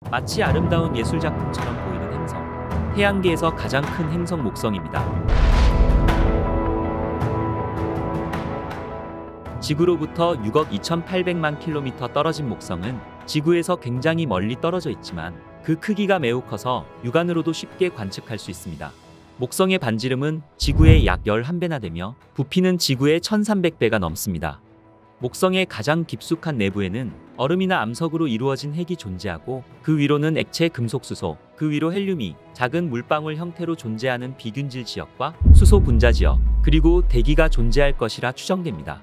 마치 아름다운 예술작품처럼 보이는 행성. 태양계에서 가장 큰 행성 목성입니다. 지구로부터 6억 2,800만 킬로미터 떨어진 목성은 지구에서 굉장히 멀리 떨어져 있지만 그 크기가 매우 커서 육안으로도 쉽게 관측할 수 있습니다. 목성의 반지름은 지구의 약 11배나 되며 부피는 지구의 1,300배가 넘습니다. 목성의 가장 깊숙한 내부에는 얼음이나 암석으로 이루어진 핵이 존재하고 그 위로는 액체 금속수소, 그 위로 헬륨이 작은 물방울 형태로 존재하는 비균질 지역과 수소 분자 지역, 그리고 대기가 존재할 것이라 추정됩니다.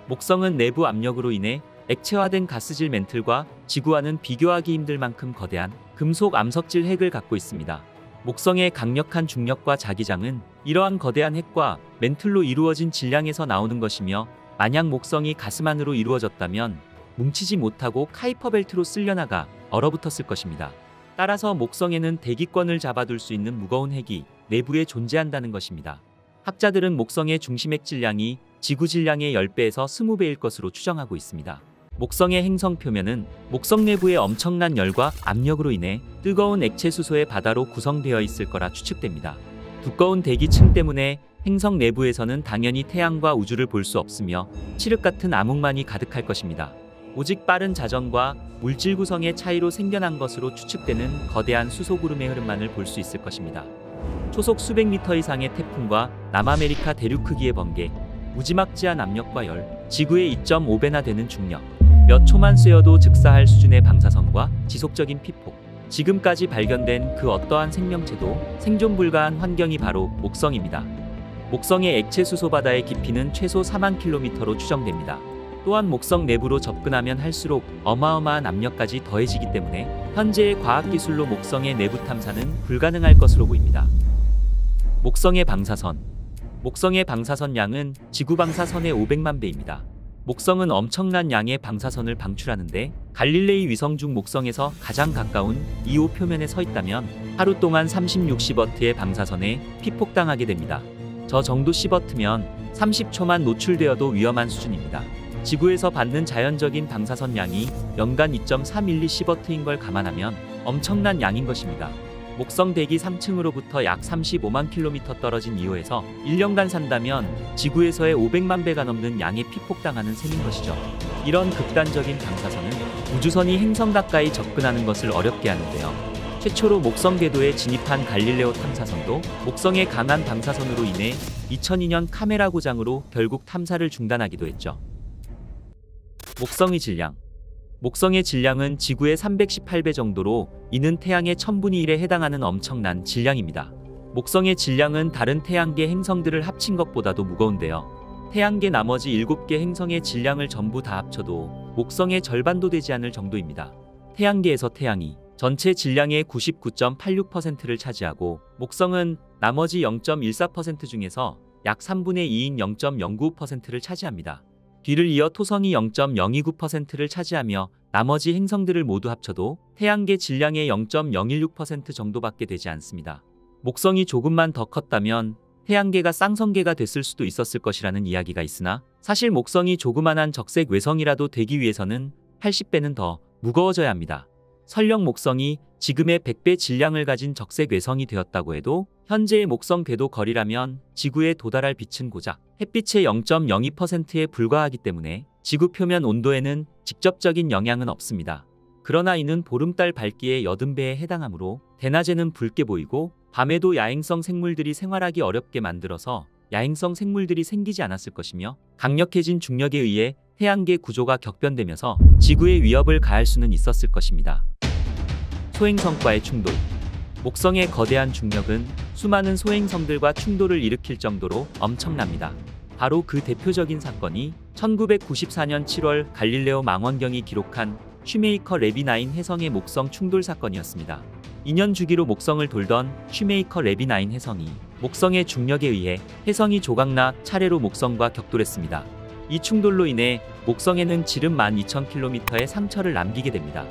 목성은 내부 압력으로 인해 액체화된 가스질 멘틀과 지구와는 비교하기 힘들 만큼 거대한 금속 암석질 핵을 갖고 있습니다. 목성의 강력한 중력과 자기장은 이러한 거대한 핵과 멘틀로 이루어진 질량에서 나오는 것이며 만약 목성이 가스 안으로 이루어졌다면 뭉치지 못하고 카이퍼 벨트로 쓸려나가 얼어붙었을 것입니다. 따라서 목성에는 대기권을 잡아둘 수 있는 무거운 핵이 내부에 존재한다는 것입니다. 학자들은 목성의 중심핵 질량이 지구 질량의 10배에서 20배일 것으로 추정하고 있습니다. 목성의 행성 표면은 목성 내부의 엄청난 열과 압력으로 인해 뜨거운 액체 수소의 바다로 구성되어 있을 거라 추측됩니다. 두꺼운 대기층 때문에 행성 내부에서는 당연히 태양과 우주를 볼 수 없으며 칠흑 같은 암흑만이 가득할 것입니다. 오직 빠른 자전과 물질 구성의 차이로 생겨난 것으로 추측되는 거대한 수소구름의 흐름만을 볼 수 있을 것입니다. 초속 수백 미터 이상의 태풍과 남아메리카 대륙 크기의 번개, 무지막지한 압력과 열, 지구의 2.5배나 되는 중력, 몇 초만 쐬어도 즉사할 수준의 방사선과 지속적인 피폭, 지금까지 발견된 그 어떠한 생명체도 생존 불가한 환경이 바로 목성입니다. 목성의 액체 수소 바다의 깊이는 최소 4만 킬로미터로 추정됩니다. 또한 목성 내부로 접근하면 할수록 어마어마한 압력까지 더해지기 때문에 현재의 과학기술로 목성의 내부 탐사는 불가능할 것으로 보입니다. 목성의 방사선. 목성의 방사선 양은 지구 방사선의 500만 배입니다. 목성은 엄청난 양의 방사선을 방출하는데 갈릴레이 위성 중 목성에서 가장 가까운 2호 표면에 서 있다면 하루 동안 36시버트의 방사선에 피폭당하게 됩니다. 저 정도 시버트면 30초만 노출되어도 위험한 수준입니다. 지구에서 받는 자연적인 방사선 양이 연간 2.312시버트인 걸 감안하면 엄청난 양인 것입니다. 목성 대기 3층으로부터 약 35만 킬로미터 떨어진 2호에서 1년간 산다면 지구에서의 500만 배가 넘는 양의 피폭당하는 셈인 것이죠. 이런 극단적인 방사선은 우주선이 행성 가까이 접근하는 것을 어렵게 하는데요. 최초로 목성 궤도에 진입한 갈릴레오 탐사선도 목성의 강한 방사선으로 인해 2002년 카메라 고장으로 결국 탐사를 중단하기도 했죠. 목성의 질량. 목성의 질량은 지구의 318배 정도로 이는 태양의 1000분의 1에 해당하는 엄청난 질량입니다. 목성의 질량은 다른 태양계 행성들을 합친 것보다도 무거운데요. 태양계 나머지 7개 행성의 질량을 전부 다 합쳐도 목성의 절반도 되지 않을 정도입니다. 태양계에서 태양이 전체 질량의 99.86%를 차지하고 목성은 나머지 0.14% 중에서 약 3분의 2인 0.095%를 차지합니다. 뒤를 이어 토성이 0.029%를 차지하며 나머지 행성들을 모두 합쳐도 태양계 질량의 0.016% 정도밖에 되지 않습니다. 목성이 조금만 더 컸다면 태양계가 쌍성계가 됐을 수도 있었을 것이라는 이야기가 있으나 사실 목성이 조그만한 적색 외성이라도 되기 위해서는 80배는 더 무거워져야 합니다. 설령 목성이 지금의 100배 질량을 가진 적색 외성이 되었다고 해도 현재의 목성 궤도 거리라면 지구에 도달할 빛은 고작 햇빛의 0.02%에 불과하기 때문에 지구 표면 온도에는 직접적인 영향은 없습니다. 그러나 이는 보름달 밝기의 80배에 해당하므로 대낮에는 붉게 보이고 밤에도 야행성 생물들이 생활하기 어렵게 만들어서 야행성 생물들이 생기지 않았을 것이며 강력해진 중력에 의해 태양계 구조가 격변되면서 지구에 위협을 가할 수는 있었을 것입니다. 소행성과의 충돌. 목성의 거대한 중력은 수많은 소행성들과 충돌을 일으킬 정도로 엄청납니다. 바로 그 대표적인 사건이 1994년 7월 갈릴레오 망원경이 기록한 슈메이커 레비9 혜성의 목성 충돌 사건이었습니다. 2년 주기로 목성을 돌던 슈메이커 레비9 혜성이 목성의 중력에 의해 혜성이 조각나 차례로 목성과 격돌했습니다. 이 충돌로 인해 목성에는 지름 12,000km의 상처를 남기게 됩니다.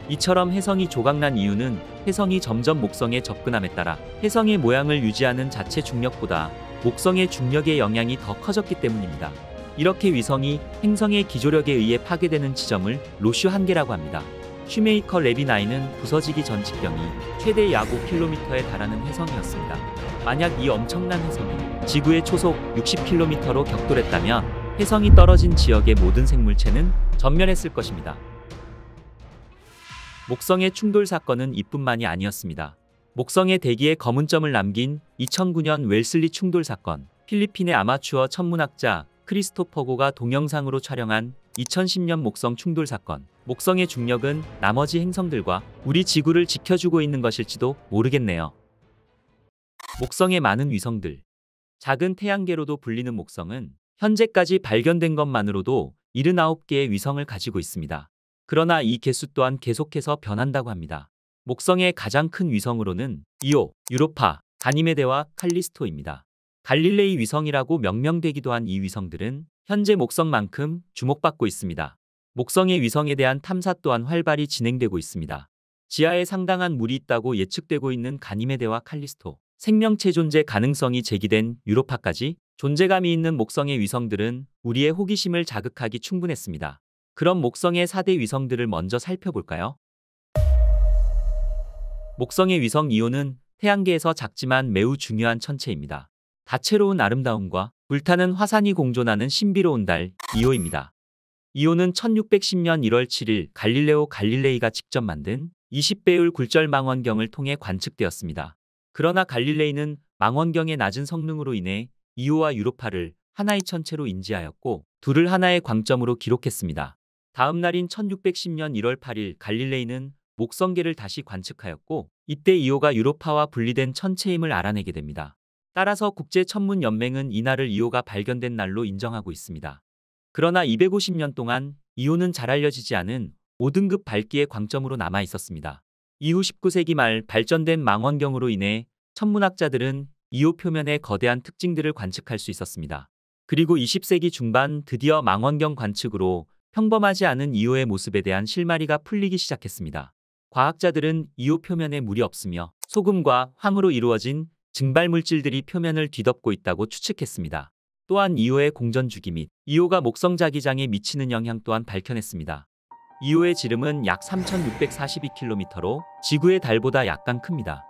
이처럼 혜성이 조각난 이유는 혜성이 점점 목성에 접근함에 따라 혜성의 모양을 유지하는 자체 중력보다 목성의 중력의 영향이 더 커졌기 때문입니다. 이렇게 위성이 행성의 기조력에 의해 파괴되는 지점을 로슈 한계라고 합니다. 슈메이커 레비9은 부서지기 전 직경이 최대 약 5km에 달하는 혜성이었습니다. 만약 이 엄청난 혜성이 지구의 초속 60km로 격돌했다면 혜성이 떨어진 지역의 모든 생물체는 전멸했을 것입니다. 목성의 충돌 사건은 이뿐만이 아니었습니다. 목성의 대기에 검은 점을 남긴 2009년 웰슬리 충돌 사건, 필리핀의 아마추어 천문학자 크리스토퍼 고가 동영상으로 촬영한 2010년 목성 충돌 사건, 목성의 중력은 나머지 행성들과 우리 지구를 지켜주고 있는 것일지도 모르겠네요. 목성의 많은 위성들. 작은 태양계로도 불리는 목성은 현재까지 발견된 것만으로도 79개의 위성을 가지고 있습니다. 그러나 이 개수 또한 계속해서 변한다고 합니다. 목성의 가장 큰 위성으로는 이오, 유로파, 가니메데와 칼리스토입니다. 갈릴레이 위성이라고 명명되기도 한 이 위성들은 현재 목성만큼 주목받고 있습니다. 목성의 위성에 대한 탐사 또한 활발히 진행되고 있습니다. 지하에 상당한 물이 있다고 예측되고 있는 가니메데와 칼리스토, 생명체 존재 가능성이 제기된 유로파까지 존재감이 있는 목성의 위성들은 우리의 호기심을 자극하기 충분했습니다. 그럼 목성의 4대 위성들을 먼저 살펴볼까요? 목성의 위성 이오는 태양계에서 작지만 매우 중요한 천체입니다. 다채로운 아름다움과 불타는 화산이 공존하는 신비로운 달 이오입니다. 이오는 1610년 1월 7일 갈릴레오 갈릴레이가 직접 만든 20배율 굴절 망원경을 통해 관측되었습니다. 그러나 갈릴레이는 망원경의 낮은 성능으로 인해 이오와 유로파를 하나의 천체로 인지하였고 둘을 하나의 광점으로 기록했습니다. 다음 날인 1610년 1월 8일 갈릴레이는 목성계를 다시 관측하였고 이때 이오가 유로파와 분리된 천체임을 알아내게 됩니다. 따라서 국제천문연맹은 이날을 이오가 발견된 날로 인정하고 있습니다. 그러나 250년 동안 이오는 잘 알려지지 않은 5등급 밝기의 광점으로 남아 있었습니다. 이후 19세기 말 발전된 망원경으로 인해 천문학자들은 이오 표면의 거대한 특징들을 관측할 수 있었습니다. 그리고 20세기 중반 드디어 망원경 관측으로 평범하지 않은 이오의 모습에 대한 실마리가 풀리기 시작했습니다. 과학자들은 이오 표면에 물이 없으며 소금과 황으로 이루어진 증발 물질들이 표면을 뒤덮고 있다고 추측했습니다. 또한 이오의 공전 주기 및 이오가 목성 자기장에 미치는 영향 또한 밝혀냈습니다. 이오의 지름은 약 3,642km로 지구의 달보다 약간 큽니다.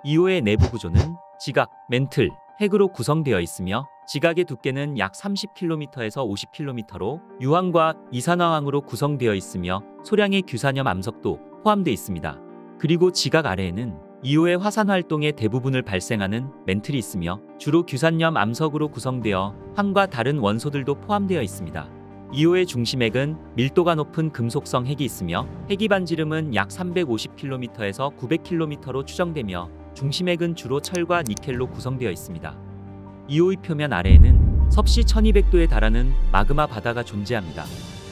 이오의 내부 구조는 지각, 멘틀, 핵으로 구성되어 있으며 지각의 두께는 약 30km에서 50km로 유황과 이산화황으로 구성되어 있으며 소량의 규산염 암석도 포함되어 있습니다. 그리고 지각 아래에는 이오의 화산 활동의 대부분을 발생하는 멘틀이 있으며 주로 규산염 암석으로 구성되어 황과 다른 원소들도 포함되어 있습니다. 이오의 중심핵은 밀도가 높은 금속성 핵이 있으며 핵이 반지름은 약 350km에서 900km로 추정되며 중심핵은 주로 철과 니켈로 구성되어 있습니다. 이오의 표면 아래에는 섭씨 1200도에 달하는 마그마 바다가 존재합니다.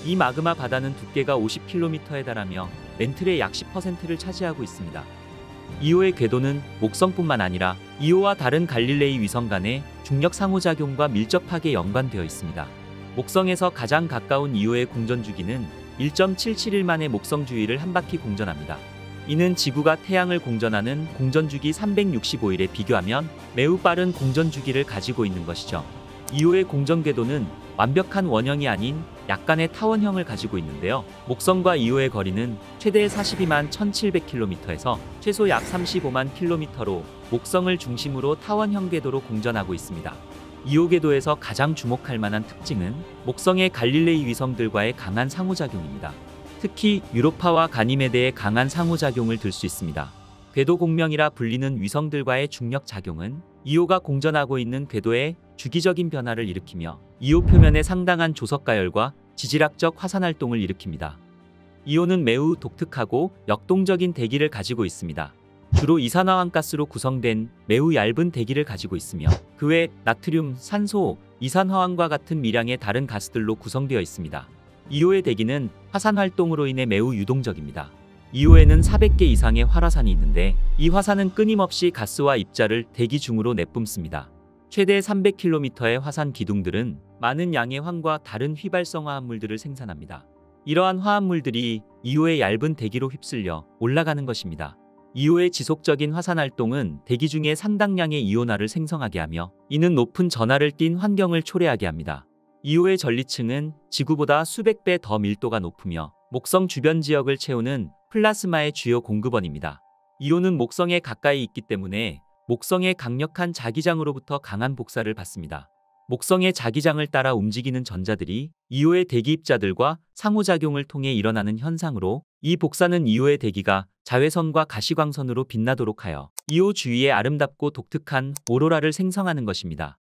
이 마그마 바다는 두께가 50km에 달하며 멘틀의 약 10%를 차지하고 있습니다. 이오의 궤도는 목성뿐만 아니라 이오와 다른 갈릴레이 위성 간의 중력 상호작용과 밀접하게 연관되어 있습니다. 목성에서 가장 가까운 이오의 공전 주기는 1.771만의 목성 주위를 한 바퀴 공전합니다. 이는 지구가 태양을 공전하는 공전 주기 365일에 비교하면 매우 빠른 공전 주기를 가지고 있는 것이죠. 이오의 공전 궤도는 완벽한 원형이 아닌 약간의 타원형을 가지고 있는데요. 목성과 이오의 거리는 최대 42만 1700km에서 최소 약 35만 km로 목성을 중심으로 타원형 궤도로 공전하고 있습니다. 이오 궤도에서 가장 주목할 만한 특징은 목성의 갈릴레이 위성들과의 강한 상호작용입니다. 특히 유로파와 가니메데의 강한 상호작용을 들 수 있습니다. 궤도 공명이라 불리는 위성들과의 중력 작용은 이오가 공전하고 있는 궤도에 주기적인 변화를 일으키며 이오 표면에 상당한 조석가열과 지질학적 화산활동을 일으킵니다. 이오는 매우 독특하고 역동적인 대기를 가지고 있습니다. 주로 이산화황가스로 구성된 매우 얇은 대기를 가지고 있으며 그 외 나트륨, 산소, 이산화황과 같은 미량의 다른 가스들로 구성되어 있습니다. 이오의 대기는 화산 활동으로 인해 매우 유동적입니다. 이오에는 400개 이상의 활화산이 있는데 이 화산은 끊임없이 가스와 입자를 대기 중으로 내뿜습니다. 최대 300km의 화산 기둥들은 많은 양의 황과 다른 휘발성 화합물들을 생산합니다. 이러한 화합물들이 이오의 얇은 대기로 휩쓸려 올라가는 것입니다. 이오의 지속적인 화산 활동은 대기 중에 상당량의 이온화를 생성하게 하며 이는 높은 전하를 띤 환경을 초래하게 합니다. 이오의 전리층은 지구보다 수백 배 더 밀도가 높으며 목성 주변 지역을 채우는 플라스마의 주요 공급원입니다. 이오는 목성에 가까이 있기 때문에 목성의 강력한 자기장으로부터 강한 복사를 받습니다. 목성의 자기장을 따라 움직이는 전자들이 이오의 대기입자들과 상호작용을 통해 일어나는 현상으로, 이 복사는 이오의 대기가 자외선과 가시광선으로 빛나도록 하여 이오 주위에 아름답고 독특한 오로라를 생성하는 것입니다.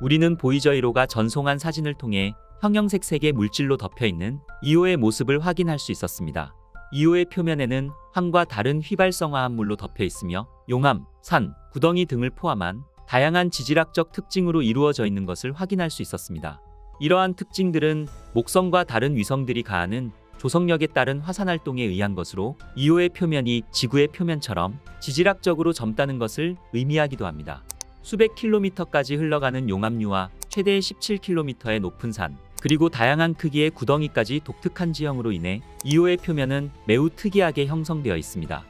우리는 보이저 1호가 전송한 사진을 통해 형형색 색의 물질로 덮여있는 이오의 모습을 확인할 수 있었습니다. 이오의 표면에는 황과 다른 휘발성화합 물로 덮여 있으며 용암, 산, 구덩이 등을 포함한 다양한 지질학적 특징으로 이루어져 있는 것을 확인할 수 있었습니다. 이러한 특징들은 목성과 다른 위성들이 가하는 조성력에 따른 화산활동에 의한 것으로, 이오의 표면이 지구의 표면처럼 지질학적으로 젊다는 것을 의미하기도 합니다. 수백 킬로미터까지 흘러가는 용암류와 최대 17km의 높은 산, 그리고 다양한 크기의 구덩이까지 독특한 지형으로 인해 이오의 표면은 매우 특이하게 형성되어 있습니다.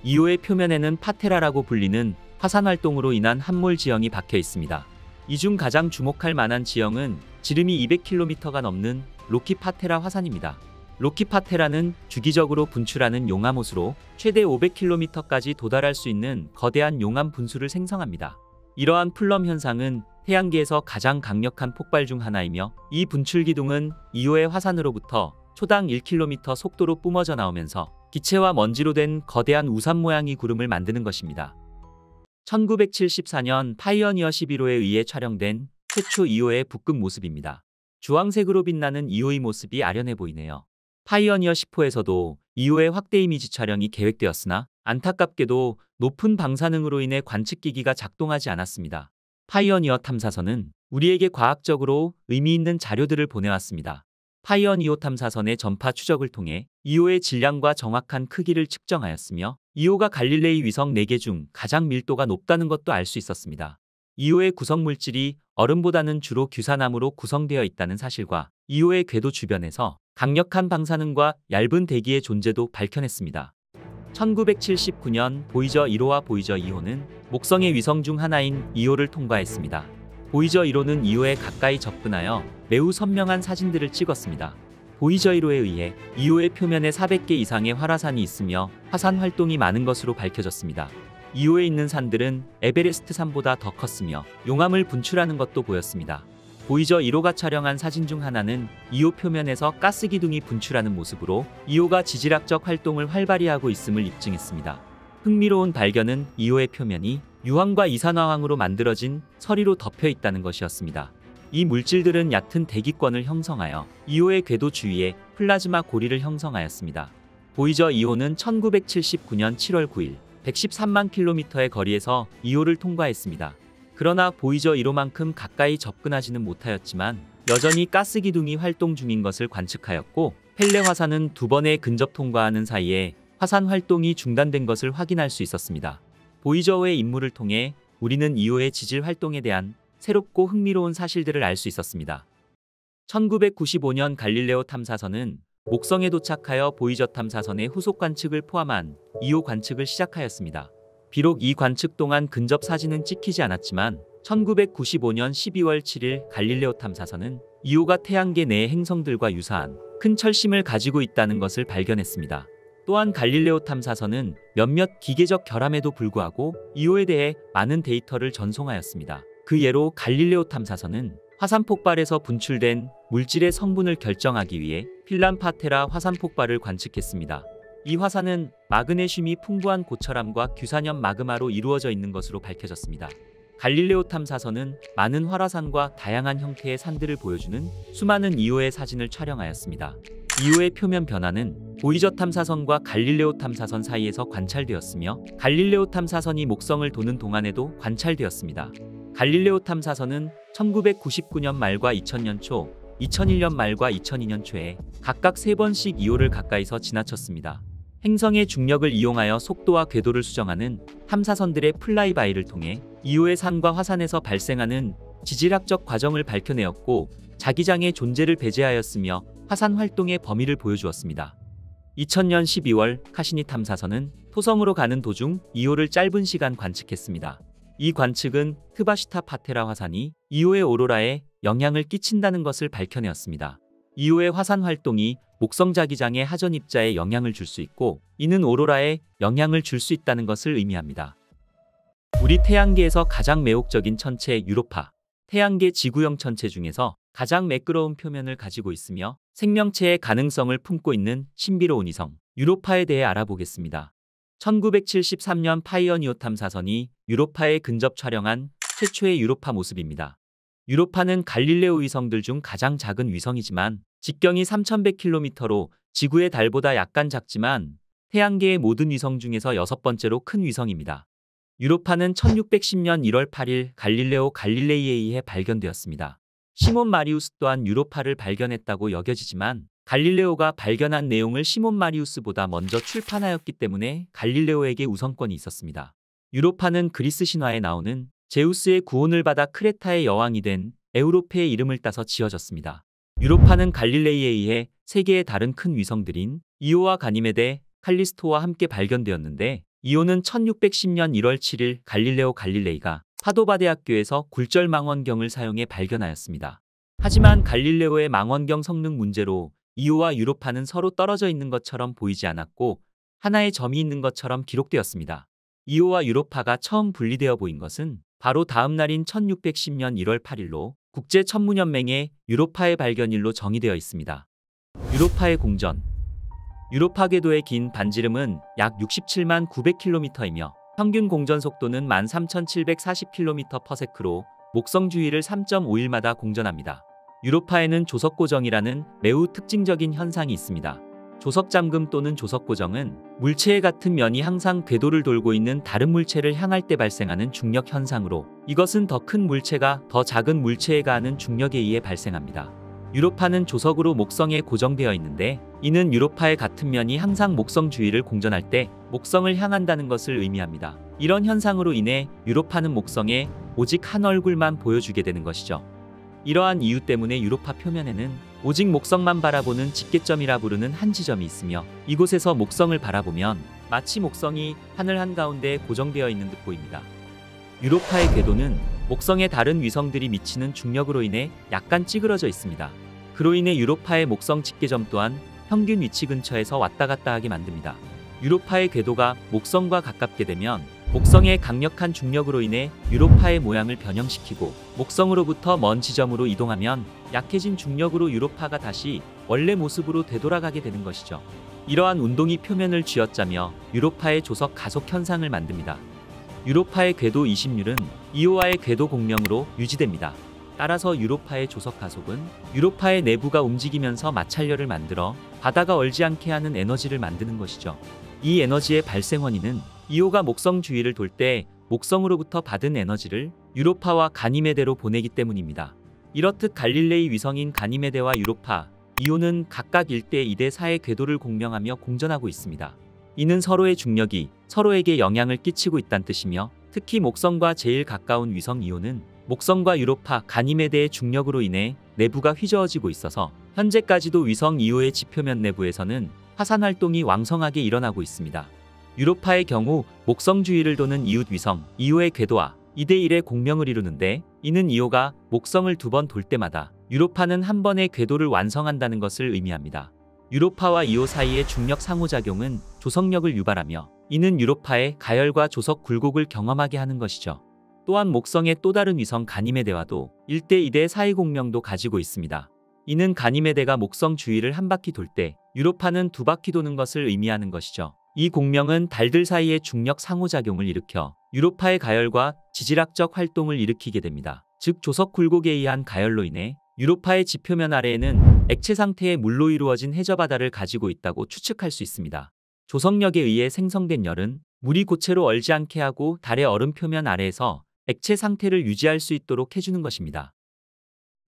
이오의 표면에는 파테라라고 불리는 화산활동으로 인한 함몰 지형이 박혀 있습니다. 이 중 가장 주목할 만한 지형은 지름이 200km가 넘는 로키파테라 화산입니다. 로키파테라는 주기적으로 분출하는 용암호수로 최대 500km까지 도달할 수 있는 거대한 용암 분수를 생성합니다. 이러한 플럼 현상은 태양계에서 가장 강력한 폭발 중 하나이며, 이 분출 기둥은 이오의 화산으로부터 초당 1km 속도로 뿜어져 나오면서 기체와 먼지로 된 거대한 우산 모양의 구름을 만드는 것입니다. 1974년 파이어니어 11호에 의해 촬영된 최초 이오의 북극 모습입니다. 주황색으로 빛나는 이오의 모습이 아련해 보이네요. 파이어니어 10호에서도 이오의 확대 이미지 촬영이 계획되었으나 안타깝게도 높은 방사능으로 인해 관측기기가 작동하지 않았습니다. 파이어니어 탐사선은 우리에게 과학적으로 의미 있는 자료들을 보내왔습니다. 파이어니어 탐사선의 전파 추적을 통해 이오의 질량과 정확한 크기를 측정하였으며, 이오가 갈릴레이 위성 4개 중 가장 밀도가 높다는 것도 알 수 있었습니다. 이오의 구성 물질이 얼음보다는 주로 규산암으로 구성되어 있다는 사실과 이오의 궤도 주변에서 강력한 방사능과 얇은 대기의 존재도 밝혀냈습니다. 1979년 보이저 1호와 보이저 2호는 목성의 위성 중 하나인 이오를 통과했습니다. 보이저 1호는 이오에 가까이 접근하여 매우 선명한 사진들을 찍었습니다. 보이저 1호에 의해 이오의 표면에 400개 이상의 활화산이 있으며 화산 활동이 많은 것으로 밝혀졌습니다. 이오에 있는 산들은 에베레스트 산보다 더 컸으며 용암을 분출하는 것도 보였습니다. 보이저 1호가 촬영한 사진 중 하나는 이오 표면에서 가스 기둥이 분출하는 모습으로 이오가 지질학적 활동을 활발히 하고 있음을 입증했습니다. 흥미로운 발견은 이오의 표면이 유황과 이산화황으로 만들어진 서리로 덮여 있다는 것이었습니다. 이 물질들은 얕은 대기권을 형성하여 이오의 궤도 주위에 플라즈마 고리를 형성하였습니다. 보이저 2호는 1979년 7월 9일 113만 킬로미터의 거리에서 이오를 통과했습니다. 그러나 보이저 1호만큼 가까이 접근하지는 못하였지만 여전히 가스 기둥이 활동 중인 것을 관측하였고, 펠레 화산은 2번의 근접 통과하는 사이에 화산 활동이 중단된 것을 확인할 수 있었습니다. 보이저호의 임무를 통해 우리는 이오의 지질 활동에 대한 새롭고 흥미로운 사실들을 알 수 있었습니다. 1995년 갈릴레오 탐사선은 목성에 도착하여 보이저 탐사선의 후속 관측을 포함한 이오 관측을 시작하였습니다. 비록 이 관측 동안 근접 사진은 찍히지 않았지만 1995년 12월 7일 갈릴레오 탐사선은 이오가 태양계 내의 행성들과 유사한 큰 철심을 가지고 있다는 것을 발견했습니다. 또한 갈릴레오 탐사선은 몇몇 기계적 결함에도 불구하고 이오에 대해 많은 데이터를 전송하였습니다. 그 예로 갈릴레오 탐사선은 화산 폭발에서 분출된 물질의 성분을 결정하기 위해 필란파테라 화산 폭발을 관측했습니다. 이 화산은 마그네슘이 풍부한 고철암과 규산염 마그마로 이루어져 있는 것으로 밝혀졌습니다. 갈릴레오 탐사선은 많은 활화산과 다양한 형태의 산들을 보여주는 수많은 이오의 사진을 촬영하였습니다. 이오의 표면 변화는 보이저 탐사선과 갈릴레오 탐사선 사이에서 관찰되었으며, 갈릴레오 탐사선이 목성을 도는 동안에도 관찰되었습니다. 갈릴레오 탐사선은 1999년 말과 2000년 초, 2001년 말과 2002년 초에 각각 3번씩 이오를 가까이서 지나쳤습니다. 행성의 중력을 이용하여 속도와 궤도를 수정하는 탐사선들의 플라이바이를 통해 이오의 산과 화산에서 발생하는 지질학적 과정을 밝혀내었고, 자기장의 존재를 배제하였으며 화산 활동의 범위를 보여주었습니다. 2000년 12월 카시니 탐사선은 토성으로 가는 도중 이오를 짧은 시간 관측했습니다. 이 관측은 트바시타 파테라 화산이 이오의 오로라에 영향을 끼친다는 것을 밝혀내었습니다. 이오의 화산 활동이 목성 자기장의 하전 입자에 영향을 줄 수 있고, 이는 오로라에 영향을 줄 수 있다는 것을 의미합니다. 우리 태양계에서 가장 매혹적인 천체 유로파. 태양계 지구형 천체 중에서 가장 매끄러운 표면을 가지고 있으며 생명체의 가능성을 품고 있는 신비로운 위성 유로파에 대해 알아보겠습니다. 1973년 파이어니어 탐사선이 유로파에 근접 촬영한 최초의 유로파 모습입니다. 유로파는 갈릴레오 위성들 중 가장 작은 위성이지만 직경이 3100km로 지구의 달보다 약간 작지만 태양계의 모든 위성 중에서 6번째로 큰 위성입니다. 유로파는 1610년 1월 8일 갈릴레오 갈릴레이에 의해 발견되었습니다. 시몬 마리우스 또한 유로파를 발견했다고 여겨지지만 갈릴레오가 발견한 내용을 시몬 마리우스보다 먼저 출판하였기 때문에 갈릴레오에게 우선권이 있었습니다. 유로파는 그리스 신화에 나오는 제우스의 구원을 받아 크레타의 여왕이 된 에우로페의 이름을 따서 지어졌습니다. 유로파는 갈릴레이에 의해 3개의 다른 큰 위성들인 이오와 가니메데, 칼리스토와 함께 발견되었는데, 이오는 1610년 1월 7일 갈릴레오 갈릴레이가 파도바 대학교에서 굴절 망원경을 사용해 발견하였습니다. 하지만 갈릴레오의 망원경 성능 문제로 이오와 유로파는 서로 떨어져 있는 것처럼 보이지 않았고 하나의 점이 있는 것처럼 기록되었습니다. 이오와 유로파가 처음 분리되어 보인 것은 바로 다음 날인 1610년 1월 8일로 국제천문연맹의 유로파의 발견일로 정의되어 있습니다. 유로파의 공전. 유로파 궤도의 긴 반지름은 약 67만 900km이며 평균 공전 속도는 13,740km/s로 목성 주위를 3.5일마다 공전합니다. 유로파에는 조석고정이라는 매우 특징적인 현상이 있습니다. 조석잠금 또는 조석고정은 물체의 같은 면이 항상 궤도를 돌고 있는 다른 물체를 향할 때 발생하는 중력 현상으로, 이것은 더 큰 물체가 더 작은 물체에 가하는 중력에 의해 발생합니다. 유로파는 조석으로 목성에 고정되어 있는데, 이는 유로파의 같은 면이 항상 목성 주위를 공전할 때 목성을 향한다는 것을 의미합니다. 이런 현상으로 인해 유로파는 목성에 오직 한 얼굴만 보여주게 되는 것이죠. 이러한 이유 때문에 유로파 표면에는 오직 목성만 바라보는 직계점이라 부르는 한 지점이 있으며, 이곳에서 목성을 바라보면 마치 목성이 하늘 한가운데에 고정되어 있는 듯 보입니다. 유로파의 궤도는 목성의 다른 위성들이 미치는 중력으로 인해 약간 찌그러져 있습니다. 그로 인해 유로파의 목성 직계점 또한 평균 위치 근처에서 왔다 갔다 하게 만듭니다. 유로파의 궤도가 목성과 가깝게 되면 목성의 강력한 중력으로 인해 유로파의 모양을 변형시키고, 목성으로부터 먼 지점으로 이동하면 약해진 중력으로 유로파가 다시 원래 모습으로 되돌아가게 되는 것이죠. 이러한 운동이 표면을 쥐어짜며 유로파의 조석 가속 현상을 만듭니다. 유로파의 궤도 이심률은 이오와의 궤도 공명으로 유지됩니다. 따라서 유로파의 조석 가속은 유로파의 내부가 움직이면서 마찰열을 만들어 바다가 얼지 않게 하는 에너지를 만드는 것이죠. 이 에너지의 발생 원인은 이오가 목성 주위를 돌 때 목성으로부터 받은 에너지를 유로파와 가니메데로 보내기 때문입니다. 이렇듯 갈릴레이 위성인 가니메데와 유로파, 이오는 각각 1대 2대 4의 궤도를 공명하며 공전하고 있습니다. 이는 서로의 중력이 서로에게 영향을 끼치고 있다는 뜻이며, 특히 목성과 제일 가까운 위성 이오는 목성과 유로파, 가니메데의 중력으로 인해 내부가 휘저어지고 있어서 현재까지도 위성 이오의 지표면 내부에서는 화산 활동이 왕성하게 일어나고 있습니다. 유로파의 경우 목성 주위를 도는 이웃 위성 이오의 궤도와 2대 1의 공명을 이루는데, 이는 이오가 목성을 2번 돌 때마다 유로파는 한 번의 궤도를 완성한다는 것을 의미합니다. 유로파와 이오 사이의 중력 상호작용은 조석력을 유발하며, 이는 유로파의 가열과 조석 굴곡을 경험하게 하는 것이죠. 또한 목성의 또 다른 위성 가니메데와도 1대 2대 4의 공명도 가지고 있습니다. 이는 가니메데가 목성 주위를 한 바퀴 돌 때 유로파는 2바퀴 도는 것을 의미하는 것이죠. 이 공명은 달들 사이의 중력 상호작용을 일으켜 유로파의 가열과 지질학적 활동을 일으키게 됩니다. 즉 조석 굴곡에 의한 가열로 인해 유로파의 지표면 아래에는 액체 상태의 물로 이루어진 해저바다를 가지고 있다고 추측할 수 있습니다. 조석력에 의해 생성된 열은 물이 고체로 얼지 않게 하고 달의 얼음 표면 아래에서 액체 상태를 유지할 수 있도록 해주는 것입니다.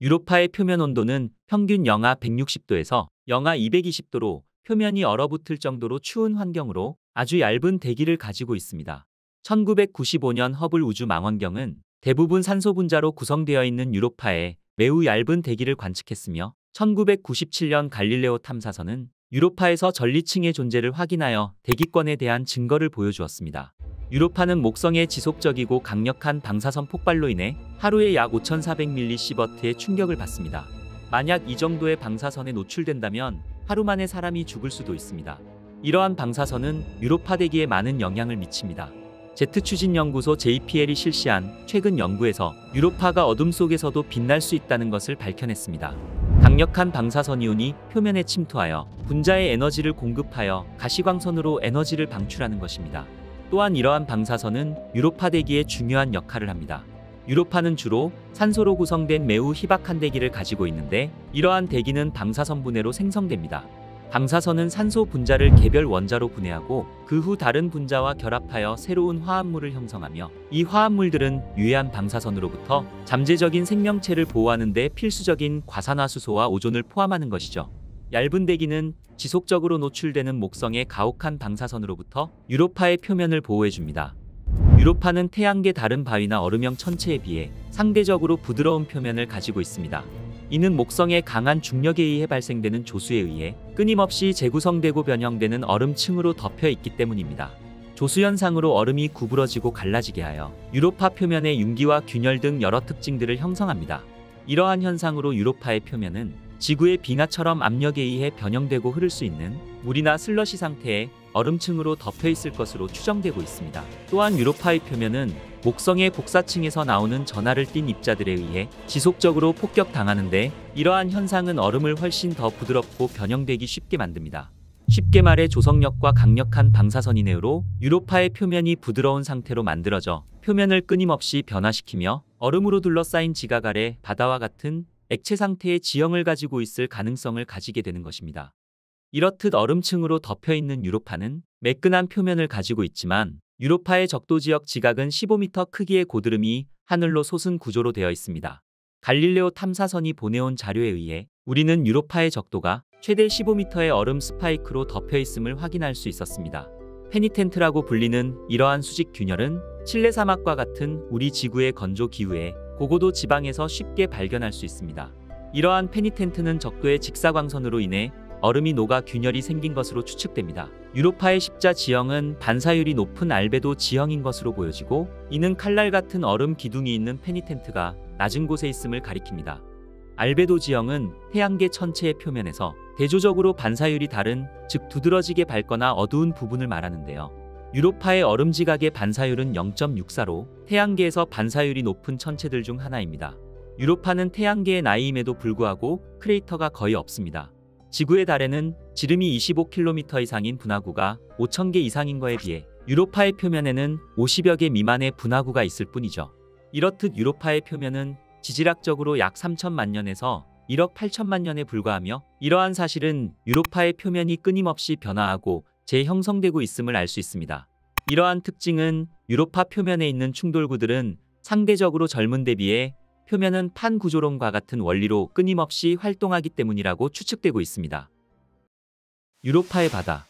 유로파의 표면 온도는 평균 영하 160도에서 영하 220도로 표면이 얼어붙을 정도로 추운 환경으로 아주 얇은 대기를 가지고 있습니다. 1995년 허블 우주 망원경은 대부분 산소 분자로 구성되어 있는 유로파에 매우 얇은 대기를 관측했으며, 1997년 갈릴레오 탐사선은 유로파에서 전리층의 존재를 확인하여 대기권에 대한 증거를 보여주었습니다. 유로파는 목성의 지속적이고 강력한 방사선 폭발로 인해 하루에 약 5400mS의 충격을 받습니다. 만약 이 정도의 방사선에 노출된다면 하루 만에 사람이 죽을 수도 있습니다. 이러한 방사선은 유로파 대기에 많은 영향을 미칩니다. 제트추진연구소 JPL이 실시한 최근 연구에서 유로파가 어둠 속에서도 빛날 수 있다는 것을 밝혀냈습니다. 강력한 방사선 이온이 표면에 침투하여 분자에 에너지를 공급하여 가시광선으로 에너지를 방출하는 것입니다. 또한 이러한 방사선은 유로파 대기에 중요한 역할을 합니다. 유로파는 주로 산소로 구성된 매우 희박한 대기를 가지고 있는데 이러한 대기는 방사선 분해로 생성됩니다. 방사선은 산소 분자를 개별 원자로 분해하고 그 후 다른 분자와 결합하여 새로운 화합물을 형성하며 이 화합물들은 유해한 방사선으로부터 잠재적인 생명체를 보호하는 데 필수적인 과산화수소와 오존을 포함하는 것이죠. 얇은 대기는 지속적으로 노출되는 목성의 가혹한 방사선으로부터 유로파의 표면을 보호해줍니다. 유로파는 태양계 다른 바위나 얼음형 천체에 비해 상대적으로 부드러운 표면을 가지고 있습니다. 이는 목성의 강한 중력에 의해 발생되는 조수에 의해 끊임없이 재구성되고 변형되는 얼음층으로 덮여 있기 때문입니다. 조수현상으로 얼음이 구부러지고 갈라지게 하여 유로파 표면의 융기와 균열 등 여러 특징들을 형성합니다. 이러한 현상으로 유로파의 표면은 지구의 빙하처럼 압력에 의해 변형되고 흐를 수 있는 물이나 슬러시 상태의 얼음층으로 덮여 있을 것으로 추정되고 있습니다. 또한 유로파의 표면은 목성의 복사층에서 나오는 전하를 띤 입자들에 의해 지속적으로 폭격당하는데 이러한 현상은 얼음을 훨씬 더 부드럽고 변형되기 쉽게 만듭니다. 쉽게 말해 조성력과 강력한 방사선 이내로 유로파의 표면이 부드러운 상태로 만들어져 표면을 끊임없이 변화시키며 얼음으로 둘러싸인 지각 아래 바다와 같은 액체 상태의 지형을 가지고 있을 가능성을 가지게 되는 것입니다. 이렇듯 얼음층으로 덮여 있는 유로파는 매끈한 표면을 가지고 있지만 유로파의 적도지역 지각은 15m 크기의 고드름이 하늘로 솟은 구조로 되어 있습니다. 갈릴레오 탐사선이 보내온 자료에 의해 우리는 유로파의 적도가 최대 15m의 얼음 스파이크로 덮여 있음을 확인할 수 있었습니다. 페니텐트라고 불리는 이러한 수직 균열은 칠레 사막과 같은 우리 지구의 건조 기후에 고고도 지방에서 쉽게 발견할 수 있습니다. 이러한 페니텐트는 적도의 직사광선으로 인해 얼음이 녹아 균열이 생긴 것으로 추측됩니다. 유로파의 십자 지형은 반사율이 높은 알베도 지형인 것으로 보여지고 이는 칼날 같은 얼음 기둥이 있는 페니텐트가 낮은 곳에 있음을 가리킵니다. 알베도 지형은 태양계 천체의 표면에서 대조적으로 반사율이 다른, 즉 두드러지게 밝거나 어두운 부분을 말하는데요. 유로파의 얼음 지각의 반사율은 0.64로 태양계에서 반사율이 높은 천체들 중 하나입니다. 유로파는 태양계의 나이임에도 불구하고 크레이터가 거의 없습니다. 지구의 달에는 지름이 25km 이상인 분화구가 5,000개 이상인 거에 비해 유로파의 표면에는 50여 개 미만의 분화구가 있을 뿐이죠. 이렇듯 유로파의 표면은 지질학적으로 약 3천만 년에서 1억 8천만 년에 불과하며 이러한 사실은 유로파의 표면이 끊임없이 변화하고 재형성되고 있음을 알 수 있습니다. 이러한 특징은 유로파 표면에 있는 충돌구들은 상대적으로 젊은 데 비해 표면은 판구조론과 같은 원리로 끊임없이 활동하기 때문이라고 추측되고 있습니다. 유로파의 바다.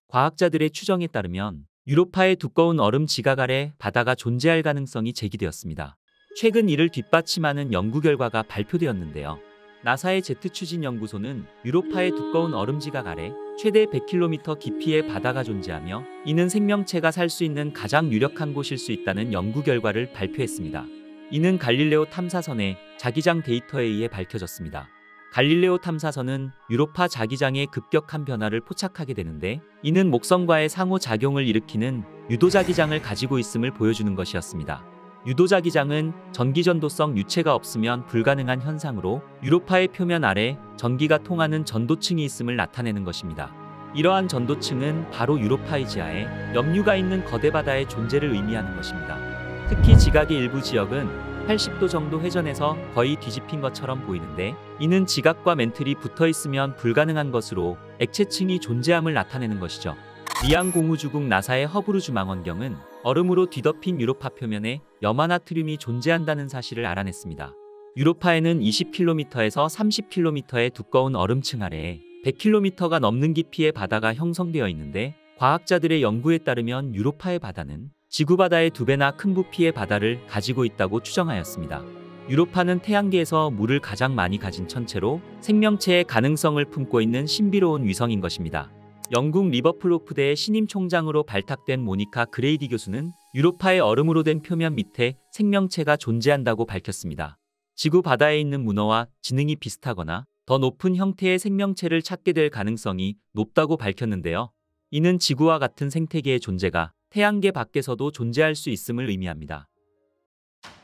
과학자들의 추정에 따르면 유로파의 두꺼운 얼음 지각 아래 바다가 존재할 가능성이 제기되었습니다. 최근 이를 뒷받침하는 연구 결과가 발표되었는데요. 나사의 제트추진연구소는 유로파의 두꺼운 얼음 지각 아래 최대 100km 깊이의 바다가 존재하며 이는 생명체가 살 수 있는 가장 유력한 곳일 수 있다는 연구 결과를 발표했습니다. 이는 갈릴레오 탐사선의 자기장 데이터에 의해 밝혀졌습니다. 갈릴레오 탐사선은 유로파 자기장의 급격한 변화를 포착하게 되는데 이는 목성과의 상호작용을 일으키는 유도자기장을 가지고 있음을 보여주는 것이었습니다. 유도자기장은 전기전도성 유체가 없으면 불가능한 현상으로 유로파의 표면 아래 전기가 통하는 전도층이 있음을 나타내는 것입니다. 이러한 전도층은 바로 유로파의 지하에 염류가 있는 거대 바다의 존재를 의미하는 것입니다. 특히 지각의 일부 지역은 80도 정도 회전해서 거의 뒤집힌 것처럼 보이는데 이는 지각과 맨틀이 붙어 있으면 불가능한 것으로 액체층이 존재함을 나타내는 것이죠. 미양 공우주국 나사의 허브루즈 망원경은 얼음으로 뒤덮인 유로파 표면에 염화나트륨이 존재한다는 사실을 알아냈습니다. 유로파에는 20km에서 30km의 두꺼운 얼음층 아래에 100km가 넘는 깊이의 바다가 형성되어 있는데 과학자들의 연구에 따르면 유로파의 바다는 지구 바다의 2배나 큰 부피의 바다를 가지고 있다고 추정하였습니다. 유로파는 태양계에서 물을 가장 많이 가진 천체로 생명체의 가능성을 품고 있는 신비로운 위성인 것입니다. 영국 리버풀 오프대의 신임 총장으로 발탁된 모니카 그레이디 교수는 유로파의 얼음으로 된 표면 밑에 생명체가 존재한다고 밝혔습니다. 지구 바다에 있는 문어와 지능이 비슷하거나 더 높은 형태의 생명체를 찾게 될 가능성이 높다고 밝혔는데요. 이는 지구와 같은 생태계의 존재가 태양계 밖에서도 존재할 수 있음을 의미합니다.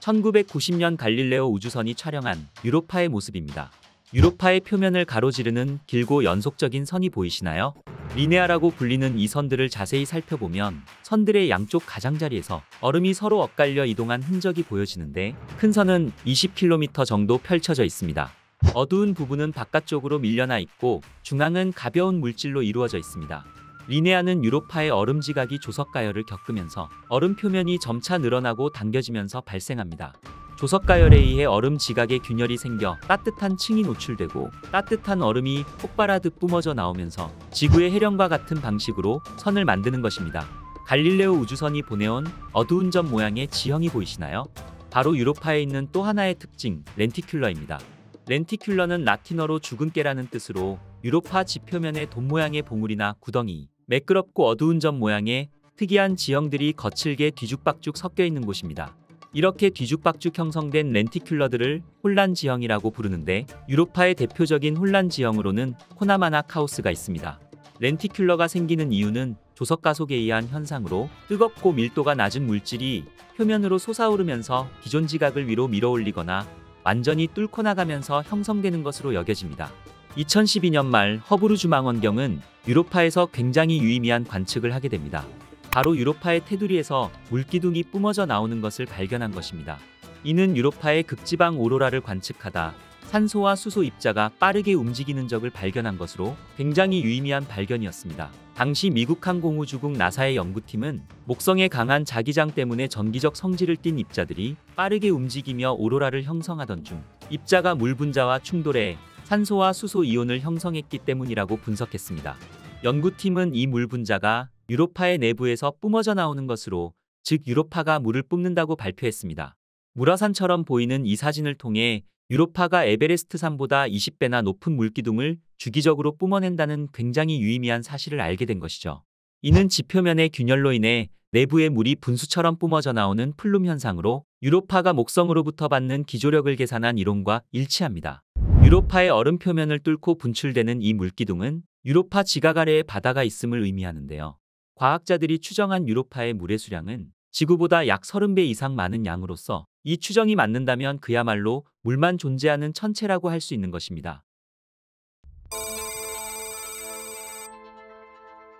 1990년 갈릴레오 우주선이 촬영한 유로파의 모습입니다. 유로파의 표면을 가로지르는 길고 연속적인 선이 보이시나요? 리네아라고 불리는 이 선들을 자세히 살펴보면 선들의 양쪽 가장자리에서 얼음이 서로 엇갈려 이동한 흔적이 보여지는데, 큰 선은 20km 정도 펼쳐져 있습니다. 어두운 부분은 바깥쪽으로 밀려나 있고 중앙은 가벼운 물질로 이루어져 있습니다. 리네아는 유로파의 얼음 지각이 조석가열을 겪으면서 얼음 표면이 점차 늘어나고 당겨지면서 발생합니다. 조석가열에 의해 얼음 지각에 균열이 생겨 따뜻한 층이 노출되고 따뜻한 얼음이 폭발하듯 뿜어져 나오면서 지구의 해령과 같은 방식으로 선을 만드는 것입니다. 갈릴레오 우주선이 보내온 어두운 점 모양의 지형이 보이시나요? 바로 유로파에 있는 또 하나의 특징, 렌티큘러입니다. 렌티큘러는 라틴어로 죽은 깨라는 뜻으로 유로파 지표면의 돈 모양의 봉우리나 구덩이, 매끄럽고 어두운 점 모양의 특이한 지형들이 거칠게 뒤죽박죽 섞여 있는 곳입니다. 이렇게 뒤죽박죽 형성된 렌티큘러들을 혼란 지형이라고 부르는데, 유로파의 대표적인 혼란 지형으로는 코나마나 카오스가 있습니다. 렌티큘러가 생기는 이유는 조석 가속에 의한 현상으로 뜨겁고 밀도가 낮은 물질이 표면으로 솟아오르면서 기존 지각을 위로 밀어올리거나 완전히 뚫고 나가면서 형성되는 것으로 여겨집니다. 2012년 말 허브르 주망원경은 유로파에서 굉장히 유의미한 관측을 하게 됩니다. 바로 유로파의 테두리에서 물기둥이 뿜어져 나오는 것을 발견한 것입니다. 이는 유로파의 극지방 오로라를 관측하다 산소와 수소 입자가 빠르게 움직이는 적을 발견한 것으로 굉장히 유의미한 발견이었습니다. 당시 미국 항공우주국 나사의 연구팀은 목성의 강한 자기장 때문에 전기적 성질을 띤 입자들이 빠르게 움직이며 오로라를 형성하던 중 입자가 물 분자와 충돌해 산소와 수소 이온을 형성했기 때문이라고 분석했습니다. 연구팀은 이 물 분자가 유로파의 내부에서 뿜어져 나오는 것으로, 즉 유로파가 물을 뿜는다고 발표했습니다. 물화산처럼 보이는 이 사진을 통해 유로파가 에베레스트 산보다 20배나 높은 물기둥을 주기적으로 뿜어낸다는 굉장히 유의미한 사실을 알게 된 것이죠. 이는 지표면의 균열로 인해 내부의 물이 분수처럼 뿜어져 나오는 플룸 현상으로 유로파가 목성으로부터 받는 기조력을 계산한 이론과 일치합니다. 유로파의 얼음 표면을 뚫고 분출되는 이 물기둥은 유로파 지각 아래에 바다가 있음을 의미하는데요. 과학자들이 추정한 유로파의 물의 수량은 지구보다 약 30배 이상 많은 양으로서 이 추정이 맞는다면 그야말로 물만 존재하는 천체라고 할 수 있는 것입니다.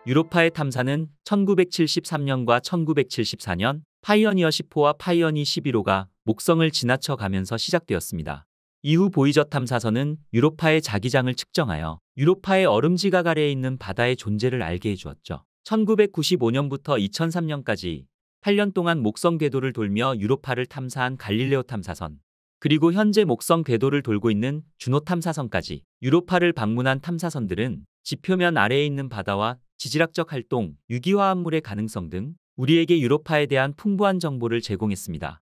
유로파의 탐사는 1973년과 1974년 파이어니어 10호와 파이어니 11호가 목성을 지나쳐 가면서 시작되었습니다. 이후 보이저 탐사선은 유로파의 자기장을 측정하여 유로파의 얼음 지각 아래에 있는 바다의 존재를 알게 해주었죠. 1995년부터 2003년까지 8년 동안 목성 궤도를 돌며 유로파를 탐사한 갈릴레오 탐사선, 그리고 현재 목성 궤도를 돌고 있는 주노 탐사선까지 유로파를 방문한 탐사선들은 지표면 아래에 있는 바다와 지질학적 활동, 유기화합물의 가능성 등 우리에게 유로파에 대한 풍부한 정보를 제공했습니다.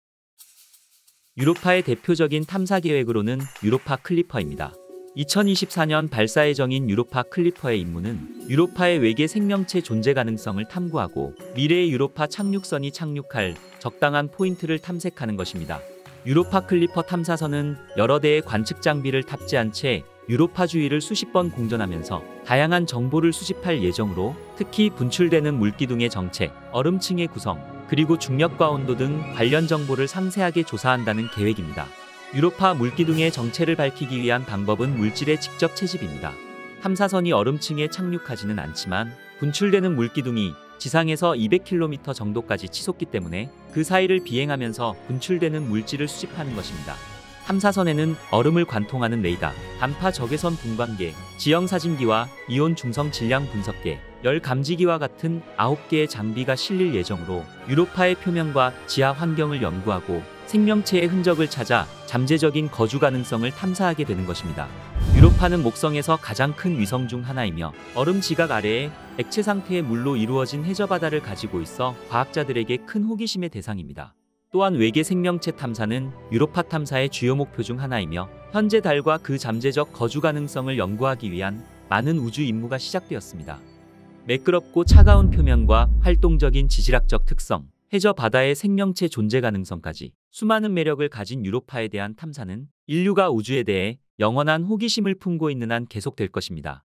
유로파의 대표적인 탐사 계획으로는 유로파 클리퍼입니다. 2024년 발사 예정인 유로파 클리퍼의 임무는 유로파의 외계 생명체 존재 가능성을 탐구하고 미래의 유로파 착륙선이 착륙할 적당한 포인트를 탐색하는 것입니다. 유로파 클리퍼 탐사선은 여러 대의 관측 장비를 탑재한 채 유로파 주위를 수십 번 공전하면서 다양한 정보를 수집할 예정으로, 특히 분출되는 물기둥의 정체, 얼음층의 구성, 그리고 중력과 온도 등 관련 정보를 상세하게 조사한다는 계획입니다. 유로파 물기둥의 정체를 밝히기 위한 방법은 물질의 직접 채집입니다. 탐사선이 얼음층에 착륙하지는 않지만 분출되는 물기둥이 지상에서 200km 정도까지 치솟기 때문에 그 사이를 비행하면서 분출되는 물질을 수집하는 것입니다. 탐사선에는 얼음을 관통하는 레이더, 단파 적외선 분광계, 지형사진기와 이온 중성 질량 분석계, 열 감지기와 같은 9개의 장비가 실릴 예정으로 유로파의 표면과 지하 환경을 연구하고 생명체의 흔적을 찾아 잠재적인 거주 가능성을 탐사하게 되는 것입니다. 유로파는 목성에서 가장 큰 위성 중 하나이며 얼음 지각 아래에 액체 상태의 물로 이루어진 해저바다를 가지고 있어 과학자들에게 큰 호기심의 대상입니다. 또한 외계 생명체 탐사는 유로파 탐사의 주요 목표 중 하나이며 현재 달과 그 잠재적 거주 가능성을 연구하기 위한 많은 우주 임무가 시작되었습니다. 매끄럽고 차가운 표면과 활동적인 지질학적 특성, 해저 바다의 생명체 존재 가능성까지 수많은 매력을 가진 유로파에 대한 탐사는 인류가 우주에 대해 영원한 호기심을 품고 있는 한 계속될 것입니다.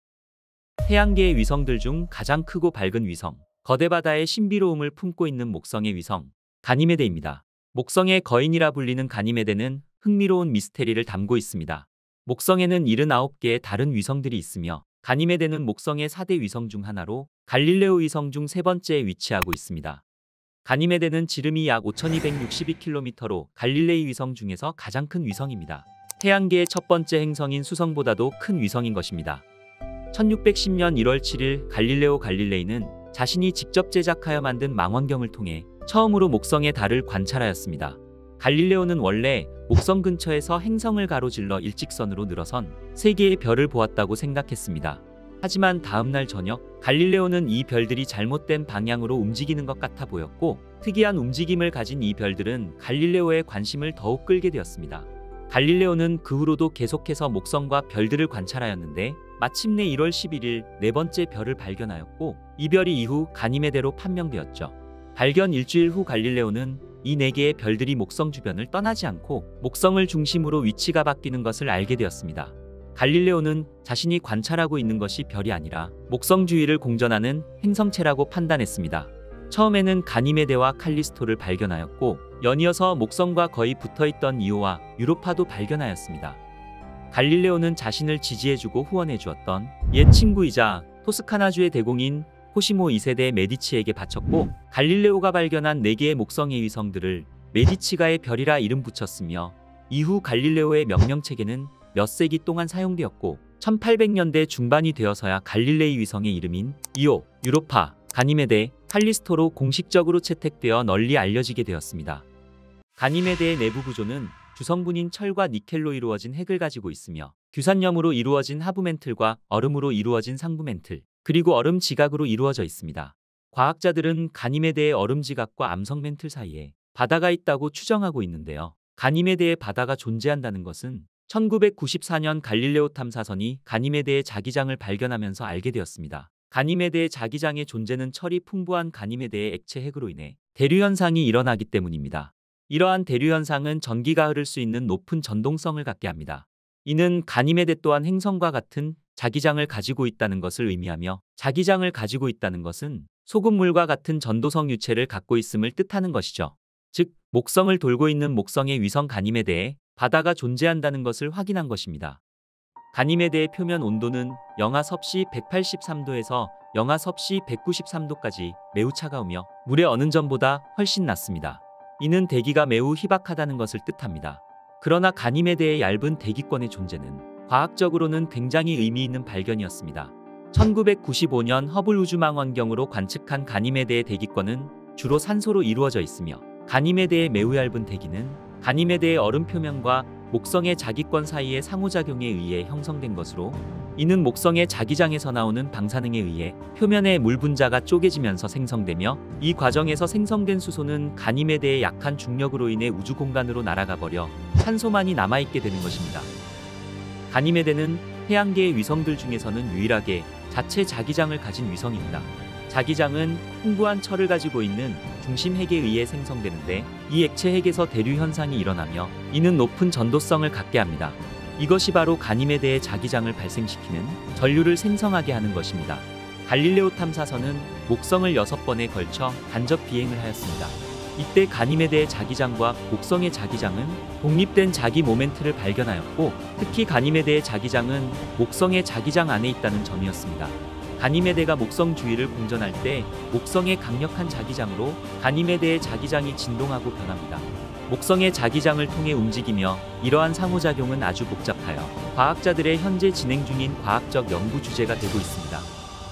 태양계의 위성들 중 가장 크고 밝은 위성, 거대 바다의 신비로움을 품고 있는 목성의 위성, 가니메데입니다. 목성의 거인이라 불리는 가니메데는 흥미로운 미스테리를 담고 있습니다. 목성에는 79개의 다른 위성들이 있으며 가니메데는 목성의 4대 위성 중 하나로 갈릴레오 위성 중 세 번째에 위치하고 있습니다. 가니메데는 지름이 약 5262km로 갈릴레이 위성 중에서 가장 큰 위성입니다. 태양계의 첫 번째 행성인 수성보다도 큰 위성인 것입니다. 1610년 1월 7일 갈릴레오 갈릴레이는 자신이 직접 제작하여 만든 망원경을 통해 처음으로 목성의 달을 관찰하였습니다. 갈릴레오는 원래 목성 근처에서 행성을 가로질러 일직선으로 늘어선 3개의 별을 보았다고 생각했습니다. 하지만 다음날 저녁 갈릴레오는 이 별들이 잘못된 방향으로 움직이는 것 같아 보였고, 특이한 움직임을 가진 이 별들은 갈릴레오의 관심을 더욱 끌게 되었습니다. 갈릴레오는 그 후로도 계속해서 목성과 별들을 관찰하였는데 마침내 1월 11일 네 번째 별을 발견하였고, 이 별이 이후 가니메데로 판명되었죠. 발견 일주일 후 갈릴레오는 이 4개의 별들이 목성 주변을 떠나지 않고 목성을 중심으로 위치가 바뀌는 것을 알게 되었습니다. 갈릴레오는 자신이 관찰하고 있는 것이 별이 아니라 목성 주위를 공전하는 행성체라고 판단했습니다. 처음에는 가니메데와 칼리스토를 발견하였고, 연이어서 목성과 거의 붙어있던 이오와 유로파도 발견하였습니다. 갈릴레오는 자신을 지지해주고 후원해주었던 옛 친구이자 토스카나주의 대공인 코시모 2세대 메디치에게 바쳤고, 갈릴레오가 발견한 4개의 목성의 위성들을 메디치가의 별이라 이름 붙였으며, 이후 갈릴레오의 명명체계는 몇 세기 동안 사용되었고 1800년대 중반이 되어서야 갈릴레이 위성의 이름인 이오, 유로파, 가니메데, 칼리스토로 공식적으로 채택되어 널리 알려지게 되었습니다. 가니메데의 내부 구조는 주성분인 철과 니켈로 이루어진 핵을 가지고 있으며, 규산염으로 이루어진 하부 멘틀과 얼음으로 이루어진 상부 멘틀, 그리고 얼음 지각으로 이루어져 있습니다. 과학자들은 가니메데의 얼음 지각과 암석 멘틀 사이에 바다가 있다고 추정하고 있는데요. 가니메데의 바다가 존재한다는 것은 1994년 갈릴레오 탐사선이 가니메데의 자기장을 발견하면서 알게 되었습니다. 가니메데의 자기장의 존재는 철이 풍부한 가니메데의 액체 핵으로 인해 대류 현상이 일어나기 때문입니다. 이러한 대류 현상은 전기가 흐를 수 있는 높은 전동성을 갖게 합니다. 이는 가니메데 또한 행성과 같은 자기장을 가지고 있다는 것을 의미하며, 자기장을 가지고 있다는 것은 소금물과 같은 전도성 유체를 갖고 있음을 뜻하는 것이죠. 즉, 목성을 돌고 있는 목성의 위성 가니메데에 바다가 존재한다는 것을 확인한 것입니다. 가니메데의 표면 온도는 영하 섭씨 183도에서 영하 섭씨 193도까지 매우 차가우며 물의 어느 점보다 훨씬 낮습니다. 이는 대기가 매우 희박하다는 것을 뜻합니다. 그러나 가니메데의 얇은 대기권의 존재는 과학적으로는 굉장히 의미 있는 발견이었습니다. 1995년 허블 우주망원경으로 관측한 가니메데의 대기권은 주로 산소로 이루어져 있으며, 가니메데의 매우 얇은 대기는 가니메데의 얼음 표면과 목성의 자기권 사이의 상호작용에 의해 형성된 것으로, 이는 목성의 자기장에서 나오는 방사능에 의해 표면의 물 분자가 쪼개지면서 생성되며, 이 과정에서 생성된 수소는 가니메데의 약한 중력으로 인해 우주 공간으로 날아가 버려 산소만이 남아있게 되는 것입니다. 가니메데는 태양계의 위성들 중에서는 유일하게 자체 자기장을 가진 위성입니다. 자기장은 풍부한 철을 가지고 있는 중심 핵에 의해 생성되는데, 이 액체 핵에서 대류 현상이 일어나며 이는 높은 전도성을 갖게 합니다. 이것이 바로 가니메데의 자기장을 발생시키는 전류를 생성하게 하는 것입니다. 갈릴레오 탐사선은 목성을 6번에 걸쳐 간접 비행을 하였습니다. 이때 가니메데의 자기장과 목성의 자기장은 독립된 자기 모멘트를 발견하였고, 특히 가니메데의 자기장은 목성의 자기장 안에 있다는 점이었습니다. 가니메데가 목성 주위를 공전할 때 목성의 강력한 자기장으로 가니메데의 자기장이 진동하고 변합니다. 목성의 자기장을 통해 움직이며, 이러한 상호작용은 아주 복잡하여 과학자들의 현재 진행 중인 과학적 연구 주제가 되고 있습니다.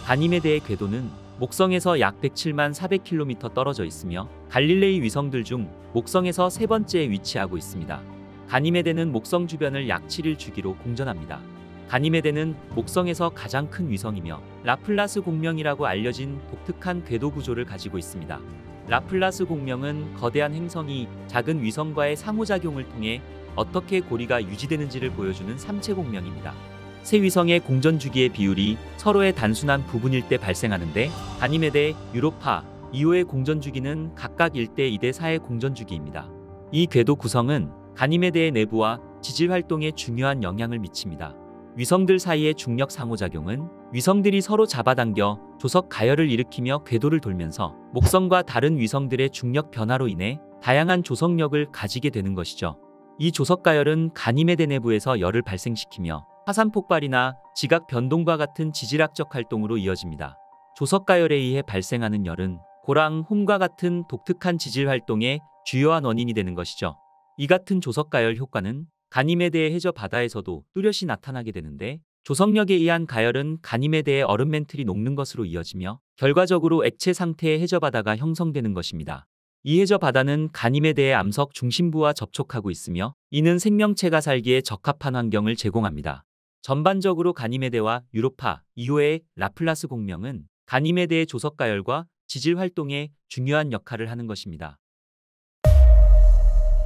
가니메데의 궤도는 목성에서 약 107만 400km 떨어져 있으며, 갈릴레이 위성들 중 목성에서 세 번째에 위치하고 있습니다. 가니메데는 목성 주변을 약 7일 주기로 공전합니다. 가니메데는 목성에서 가장 큰 위성이며 라플라스 공명이라고 알려진 독특한 궤도 구조를 가지고 있습니다. 라플라스 공명은 거대한 행성이 작은 위성과의 상호작용을 통해 어떻게 고리가 유지되는지를 보여주는 삼체 공명입니다. 세 위성의 공전 주기의 비율이 서로의 단순한 부분일 때 발생하는데, 가니메데, 유로파, 이오의 공전 주기는 각각 1대 2대 4의 공전 주기입니다. 이 궤도 구성은 가니메데의 내부와 지질 활동에 중요한 영향을 미칩니다. 위성들 사이의 중력 상호작용은 위성들이 서로 잡아당겨 조석 가열을 일으키며 궤도를 돌면서 목성과 다른 위성들의 중력 변화로 인해 다양한 조석력을 가지게 되는 것이죠. 이 조석 가열은 가니메데 내부에서 열을 발생시키며 화산 폭발이나 지각 변동과 같은 지질학적 활동으로 이어집니다. 조석 가열에 의해 발생하는 열은 고랑, 홈과 같은 독특한 지질 활동의 주요한 원인이 되는 것이죠. 이 같은 조석 가열 효과는 가니메데의 해저 바다에서도 뚜렷이 나타나게 되는데, 조석력에 의한 가열은 가니메데의 얼음 맨틀이 녹는 것으로 이어지며 결과적으로 액체 상태의 해저 바다가 형성되는 것입니다. 이 해저 바다는 가니메데의 암석 중심부와 접촉하고 있으며 이는 생명체가 살기에 적합한 환경을 제공합니다. 전반적으로 가니메데와 유로파 이후의 라플라스 공명은 가니메데의 조석 가열과 지질 활동에 중요한 역할을 하는 것입니다.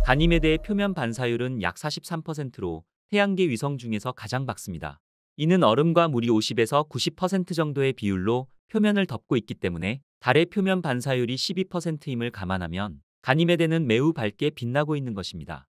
가니메데의 표면 반사율은 약 43%로 태양계 위성 중에서 가장 밝습니다. 이는 얼음과 물이 50에서 90% 정도의 비율로 표면을 덮고 있기 때문에 달의 표면 반사율이 12%임을 감안하면 가니메데는 매우 밝게 빛나고 있는 것입니다.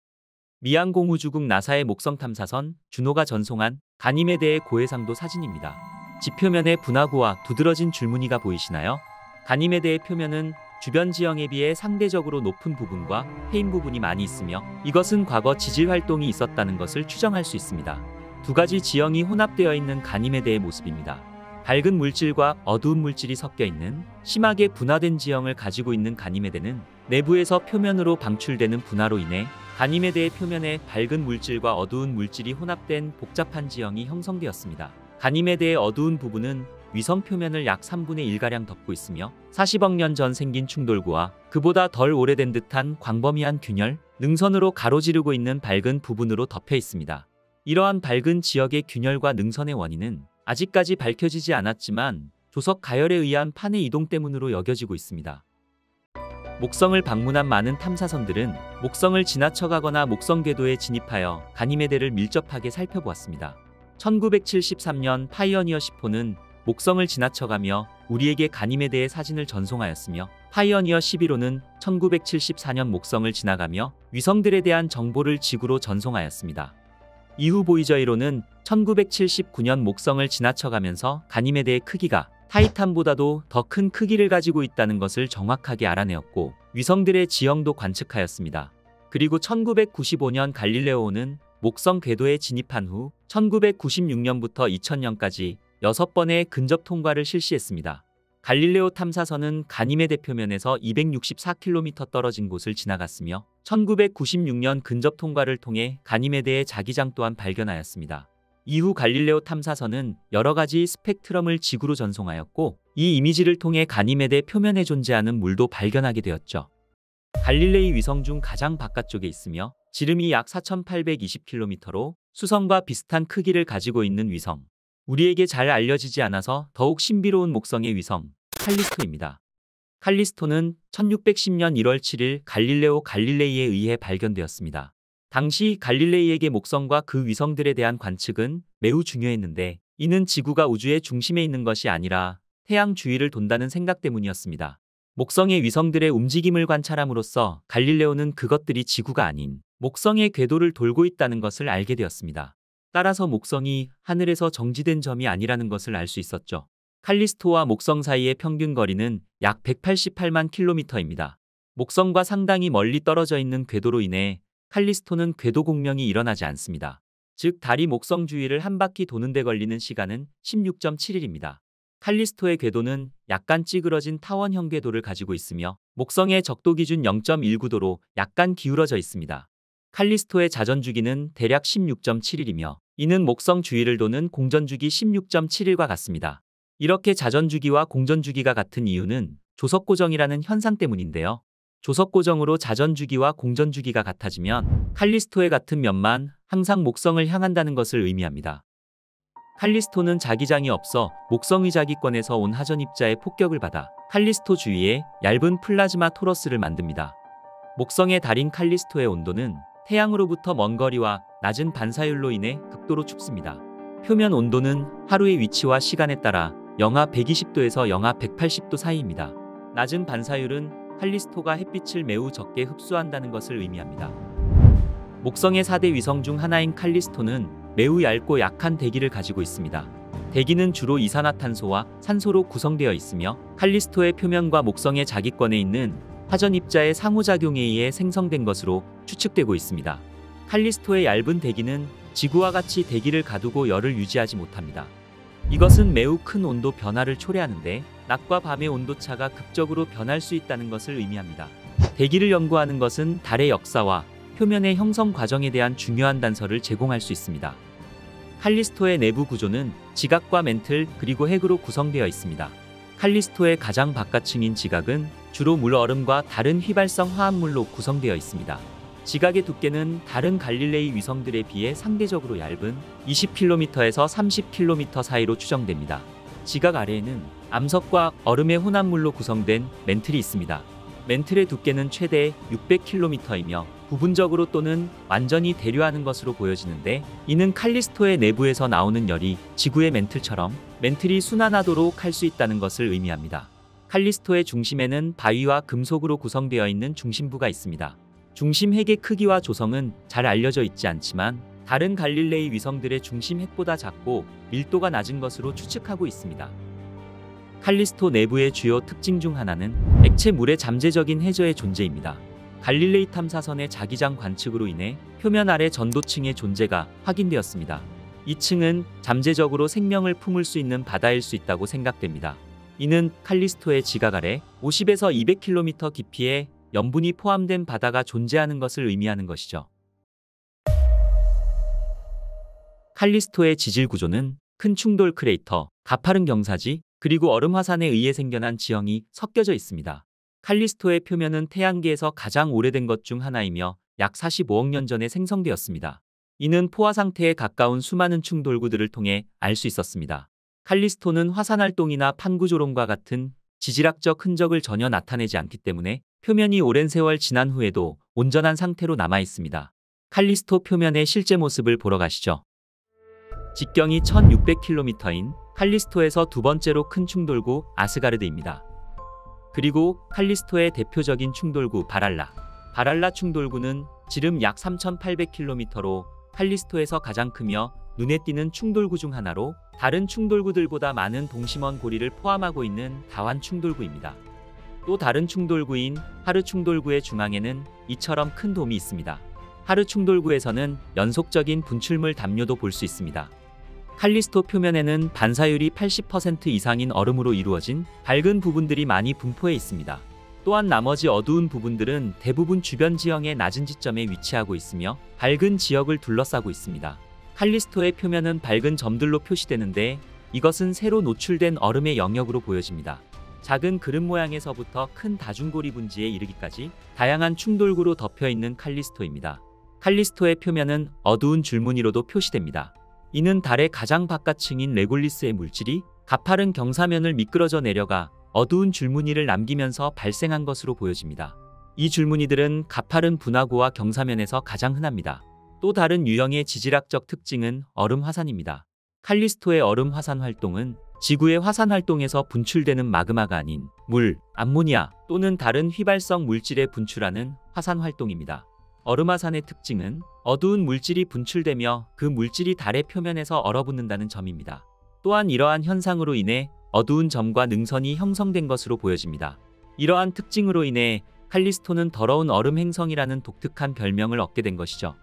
미 항공우주국 나사의 목성 탐사선 주노가 전송한 가니메데의 고해상도 사진입니다. 지표면에 분화구와 두드러진 줄무늬가 보이시나요? 가니메데의 표면은 주변 지형에 비해 상대적으로 높은 부분과 패인 부분이 많이 있으며 이것은 과거 지질 활동이 있었다는 것을 추정할 수 있습니다. 두 가지 지형이 혼합되어 있는 가니메데의 모습입니다. 밝은 물질과 어두운 물질이 섞여 있는 심하게 분화된 지형을 가지고 있는 가니메데는 내부에서 표면으로 방출되는 분화로 인해 가니메데의 표면에 밝은 물질과 어두운 물질이 혼합된 복잡한 지형이 형성되었습니다. 가니메데의 어두운 부분은 위성 표면을 약 3분의 1가량 덮고 있으며 40억 년 전 생긴 충돌구와 그보다 덜 오래된 듯한 광범위한 균열, 능선으로 가로지르고 있는 밝은 부분으로 덮여 있습니다. 이러한 밝은 지역의 균열과 능선의 원인은 아직까지 밝혀지지 않았지만 조석 가열에 의한 판의 이동 때문으로 여겨지고 있습니다. 목성을 방문한 많은 탐사선들은 목성을 지나쳐가거나 목성 궤도에 진입하여 가니메데를 밀접하게 살펴보았습니다. 1973년 파이어니어 10호는 목성을 지나쳐가며 우리에게 가니메데의 사진을 전송하였으며 파이어니어 11호는 1974년 목성을 지나가며 위성들에 대한 정보를 지구로 전송하였습니다. 이후 보이저 1호는 1979년 목성을 지나쳐가면서 가니메데의 크기가 타이탄보다도 더 큰 크기를 가지고 있다는 것을 정확하게 알아내었고 위성들의 지형도 관측하였습니다. 그리고 1995년 갈릴레오는 목성 궤도에 진입한 후 1996년부터 2000년까지 6번의 근접 통과를 실시했습니다. 갈릴레오 탐사선은 가니메데 표면에서 264km 떨어진 곳을 지나갔으며 1996년 근접 통과를 통해 가니메데의 자기장 또한 발견하였습니다. 이후 갈릴레오 탐사선은 여러 가지 스펙트럼을 지구로 전송하였고 이 이미지를 통해 가니메데 표면에 존재하는 물도 발견하게 되었죠. 갈릴레이 위성 중 가장 바깥쪽에 있으며 지름이 약 4820km로 수성과 비슷한 크기를 가지고 있는 위성. 우리에게 잘 알려지지 않아서 더욱 신비로운 목성의 위성, 칼리스토입니다. 칼리스토는 1610년 1월 7일 갈릴레오 갈릴레이에 의해 발견되었습니다. 당시 갈릴레이에게 목성과 그 위성들에 대한 관측은 매우 중요했는데 이는 지구가 우주의 중심에 있는 것이 아니라 태양 주위를 돈다는 생각 때문이었습니다. 목성의 위성들의 움직임을 관찰함으로써 갈릴레오는 그것들이 지구가 아닌 목성의 궤도를 돌고 있다는 것을 알게 되었습니다. 따라서 목성이 하늘에서 정지된 점이 아니라는 것을 알 수 있었죠. 칼리스토와 목성 사이의 평균 거리는 약 188만 킬로미터입니다. 목성과 상당히 멀리 떨어져 있는 궤도로 인해 칼리스토는 궤도 공명이 일어나지 않습니다. 즉 달이 목성 주위를 한 바퀴 도는 데 걸리는 시간은 16.7일입니다. 칼리스토의 궤도는 약간 찌그러진 타원형 궤도를 가지고 있으며 목성의 적도 기준 0.19도로 약간 기울어져 있습니다. 칼리스토의 자전주기는 대략 16.7일이며 이는 목성 주위를 도는 공전주기 16.7일과 같습니다. 이렇게 자전주기와 공전주기가 같은 이유는 조석고정이라는 현상 때문인데요. 조석고정으로 자전주기와 공전주기가 같아지면 칼리스토의 같은 면만 항상 목성을 향한다는 것을 의미합니다. 칼리스토는 자기장이 없어 목성의 자기권에서 온 하전입자의 폭격을 받아 칼리스토 주위에 얇은 플라즈마 토러스를 만듭니다. 목성의 달인 칼리스토의 온도는 태양으로부터 먼 거리와 낮은 반사율로 인해 극도로 춥습니다. 표면 온도는 하루의 위치와 시간에 따라 영하 120도에서 영하 180도 사이입니다. 낮은 반사율은 칼리스토가 햇빛을 매우 적게 흡수한다는 것을 의미합니다. 목성의 4대 위성 중 하나인 칼리스토는 매우 얇고 약한 대기를 가지고 있습니다. 대기는 주로 이산화탄소와 산소로 구성되어 있으며 칼리스토의 표면과 목성의 자기권에 있는 화전 입자의 상호작용에 의해 생성된 것으로 추측되고 있습니다. 칼리스토의 얇은 대기는 지구와 같이 대기를 가두고 열을 유지하지 못합니다. 이것은 매우 큰 온도 변화를 초래하는데 낮과 밤의 온도차가 극적으로 변할 수 있다는 것을 의미합니다. 대기를 연구하는 것은 달의 역사와 표면의 형성 과정에 대한 중요한 단서를 제공할 수 있습니다. 칼리스토의 내부 구조는 지각과 멘틀 그리고 핵으로 구성되어 있습니다. 칼리스토의 가장 바깥층인 지각은 주로 물 얼음과 다른 휘발성 화합물로 구성되어 있습니다. 지각의 두께는 다른 갈릴레이 위성들에 비해 상대적으로 얇은 20km에서 30km 사이로 추정됩니다. 지각 아래에는 암석과 얼음의 혼합물로 구성된 멘틀이 있습니다. 멘틀의 두께는 최대 600km이며 부분적으로 또는 완전히 대류하는 것으로 보여지는데, 이는 칼리스토의 내부에서 나오는 열이 지구의 멘틀처럼 멘틀이 순환하도록 할 수 있다는 것을 의미합니다. 칼리스토의 중심에는 바위와 금속으로 구성되어 있는 중심부가 있습니다. 중심 핵의 크기와 조성은 잘 알려져 있지 않지만 다른 갈릴레이 위성들의 중심 핵보다 작고 밀도가 낮은 것으로 추측하고 있습니다. 칼리스토 내부의 주요 특징 중 하나는 액체 물의 잠재적인 해저의 존재입니다. 갈릴레이 탐사선의 자기장 관측으로 인해 표면 아래 전도층의 존재가 확인되었습니다. 이 층은 잠재적으로 생명을 품을 수 있는 바다일 수 있다고 생각됩니다. 이는 칼리스토의 지각 아래 50에서 200km 깊이에 염분이 포함된 바다가 존재하는 것을 의미하는 것이죠. 칼리스토의 지질 구조는 큰 충돌 크레이터, 가파른 경사지, 그리고 얼음 화산에 의해 생겨난 지형이 섞여져 있습니다. 칼리스토의 표면은 태양계에서 가장 오래된 것 중 하나이며 약 45억 년 전에 생성되었습니다. 이는 포화 상태에 가까운 수많은 충돌구들을 통해 알 수 있었습니다. 칼리스토는 화산 활동이나 판구조롱과 같은 지질학적 흔적을 전혀 나타내지 않기 때문에 표면이 오랜 세월 지난 후에도 온전한 상태로 남아 있습니다. 칼리스토 표면의 실제 모습을 보러 가시죠. 직경이 1600km인 칼리스토에서 두 번째로 큰 충돌구 아스가르드입니다. 그리고 칼리스토의 대표적인 충돌구 바랄라 충돌구는 지름 약 3800km로 칼리스토에서 가장 크며 눈에 띄는 충돌구 중 하나로 다른 충돌구들보다 많은 동심원 고리를 포함하고 있는 다환 충돌구입니다. 또 다른 충돌구인 하르 충돌구의 중앙에는 이처럼 큰 돔이 있습니다. 하르 충돌구에서는 연속적인 분출물 담요도 볼 수 있습니다. 칼리스토 표면에는 반사율이 80% 이상인 얼음으로 이루어진 밝은 부분들이 많이 분포해 있습니다. 또한 나머지 어두운 부분들은 대부분 주변 지형의 낮은 지점에 위치하고 있으며 밝은 지역을 둘러싸고 있습니다. 칼리스토의 표면은 밝은 점들로 표시되는데 이것은 새로 노출된 얼음의 영역으로 보여집니다. 작은 그릇 모양에서부터 큰 다중고리 분지에 이르기까지 다양한 충돌구로 덮여 있는 칼리스토입니다. 칼리스토의 표면은 어두운 줄무늬로도 표시됩니다. 이는 달의 가장 바깥층인 레골리스의 물질이 가파른 경사면을 미끄러져 내려가 어두운 줄무늬를 남기면서 발생한 것으로 보여집니다. 이 줄무늬들은 가파른 분화구와 경사면에서 가장 흔합니다. 또 다른 유형의 지질학적 특징은 얼음 화산입니다. 칼리스토의 얼음 화산 활동은 지구의 화산 활동에서 분출되는 마그마가 아닌 물, 암모니아 또는 다른 휘발성 물질에 분출하는 화산 활동입니다. 얼음 화산의 특징은 어두운 물질이 분출되며 그 물질이 달의 표면에서 얼어붙는다는 점입니다. 또한 이러한 현상으로 인해 어두운 점과 능선이 형성된 것으로 보여집니다. 이러한 특징으로 인해 칼리스토는 더러운 얼음 행성이라는 독특한 별명을 얻게 된 것이죠.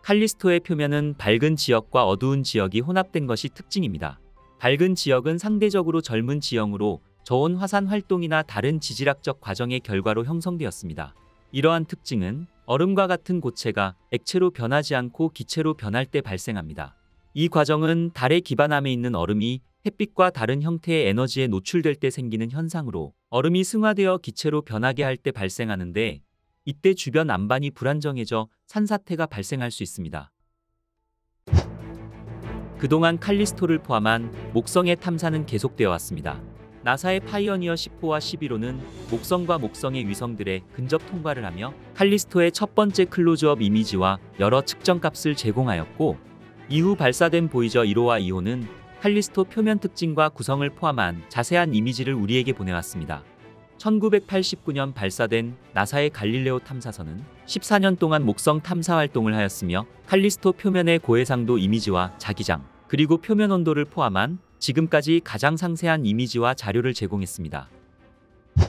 칼리스토의 표면은 밝은 지역과 어두운 지역이 혼합된 것이 특징입니다. 밝은 지역은 상대적으로 젊은 지형으로 저온 화산 활동이나 다른 지질학적 과정의 결과로 형성되었습니다. 이러한 특징은 얼음과 같은 고체가 액체로 변하지 않고 기체로 변할 때 발생합니다. 이 과정은 달의 기반함에 있는 얼음이 햇빛과 다른 형태의 에너지에 노출될 때 생기는 현상으로 얼음이 승화되어 기체로 변하게 할 때 발생하는데, 이때 주변 안반이 불안정해져 산사태가 발생할 수 있습니다. 그동안 칼리스토를 포함한 목성의 탐사는 계속되어 왔습니다. 나사의 파이어니어 10호와 11호는 목성과 목성의 위성들의 근접 통과를 하며 칼리스토의 첫 번째 클로즈업 이미지와 여러 측정값을 제공하였고, 이후 발사된 보이저 1호와 2호는 칼리스토 표면 특징과 구성을 포함한 자세한 이미지를 우리에게 보내왔습니다. 1989년 발사된 나사의 갈릴레오 탐사선은 14년 동안 목성 탐사 활동을 하였으며 칼리스토 표면의 고해상도 이미지와 자기장, 그리고 표면 온도를 포함한 지금까지 가장 상세한 이미지와 자료를 제공했습니다.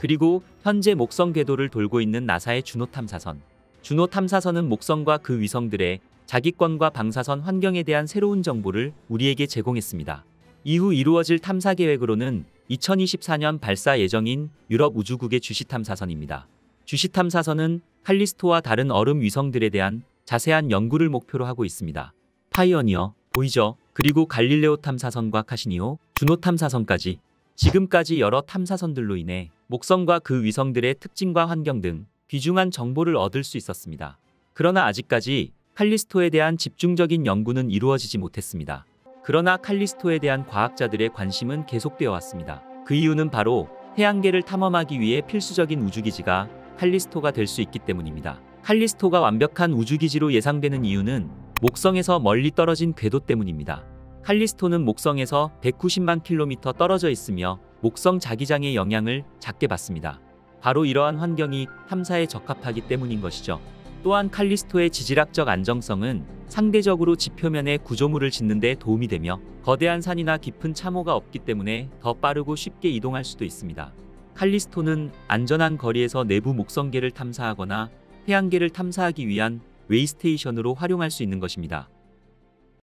그리고 현재 목성 궤도를 돌고 있는 나사의 주노 탐사선. 주노 탐사선은 목성과 그 위성들의 자기권과 방사선 환경에 대한 새로운 정보를 우리에게 제공했습니다. 이후 이루어질 탐사 계획으로는 2024년 발사 예정인 유럽 우주국의 주시 탐사선입니다. 주시 탐사선은 칼리스토와 다른 얼음 위성들에 대한 자세한 연구를 목표로 하고 있습니다. 파이어니어, 보이저, 그리고 갈릴레오 탐사선과 카시니오, 주노 탐사선까지 지금까지 여러 탐사선들로 인해 목성과 그 위성들의 특징과 환경 등 귀중한 정보를 얻을 수 있었습니다. 그러나 아직까지 칼리스토에 대한 집중적인 연구는 이루어지지 못했습니다. 그러나 칼리스토에 대한 과학자들의 관심은 계속되어 왔습니다. 그 이유는 바로 태양계를 탐험하기 위해 필수적인 우주기지가 칼리스토가 될 수 있기 때문입니다. 칼리스토가 완벽한 우주기지로 예상되는 이유는 목성에서 멀리 떨어진 궤도 때문입니다. 칼리스토는 목성에서 190만 킬로미터 떨어져 있으며 목성 자기장의 영향을 작게 받습니다. 바로 이러한 환경이 탐사에 적합하기 때문인 것이죠. 또한 칼리스토의 지질학적 안정성은 상대적으로 지표면에 구조물을 짓는 데 도움이 되며 거대한 산이나 깊은 참호가 없기 때문에 더 빠르고 쉽게 이동할 수도 있습니다. 칼리스토는 안전한 거리에서 내부 목성계를 탐사하거나 태양계를 탐사하기 위한 웨이스테이션으로 활용할 수 있는 것입니다.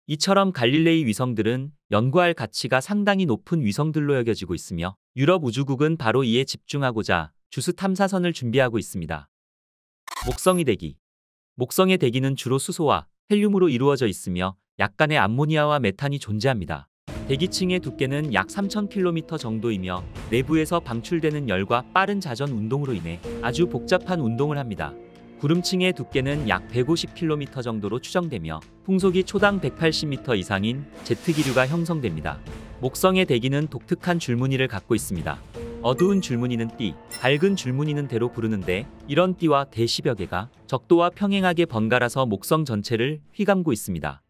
이처럼 갈릴레이 위성들은 연구할 가치가 상당히 높은 위성들로 여겨지고 있으며 유럽 우주국은 바로 이에 집중하고자 주스 탐사선을 준비하고 있습니다. 목성의 대기. 목성의 대기는 주로 수소와 헬륨으로 이루어져 있으며 약간의 암모니아와 메탄이 존재합니다. 대기층의 두께는 약 3000km 정도이며 내부에서 방출되는 열과 빠른 자전 운동으로 인해 아주 복잡한 운동을 합니다. 구름층의 두께는 약 150km 정도로 추정되며 풍속이 초당 180m 이상인 제트기류가 형성됩니다. 목성의 대기는 독특한 줄무늬를 갖고 있습니다. 어두운 줄무늬는 띠, 밝은 줄무늬는 대로 부르는데 이런 띠와 대 10여 개가 적도와 평행하게 번갈아서 목성 전체를 휘감고 있습니다.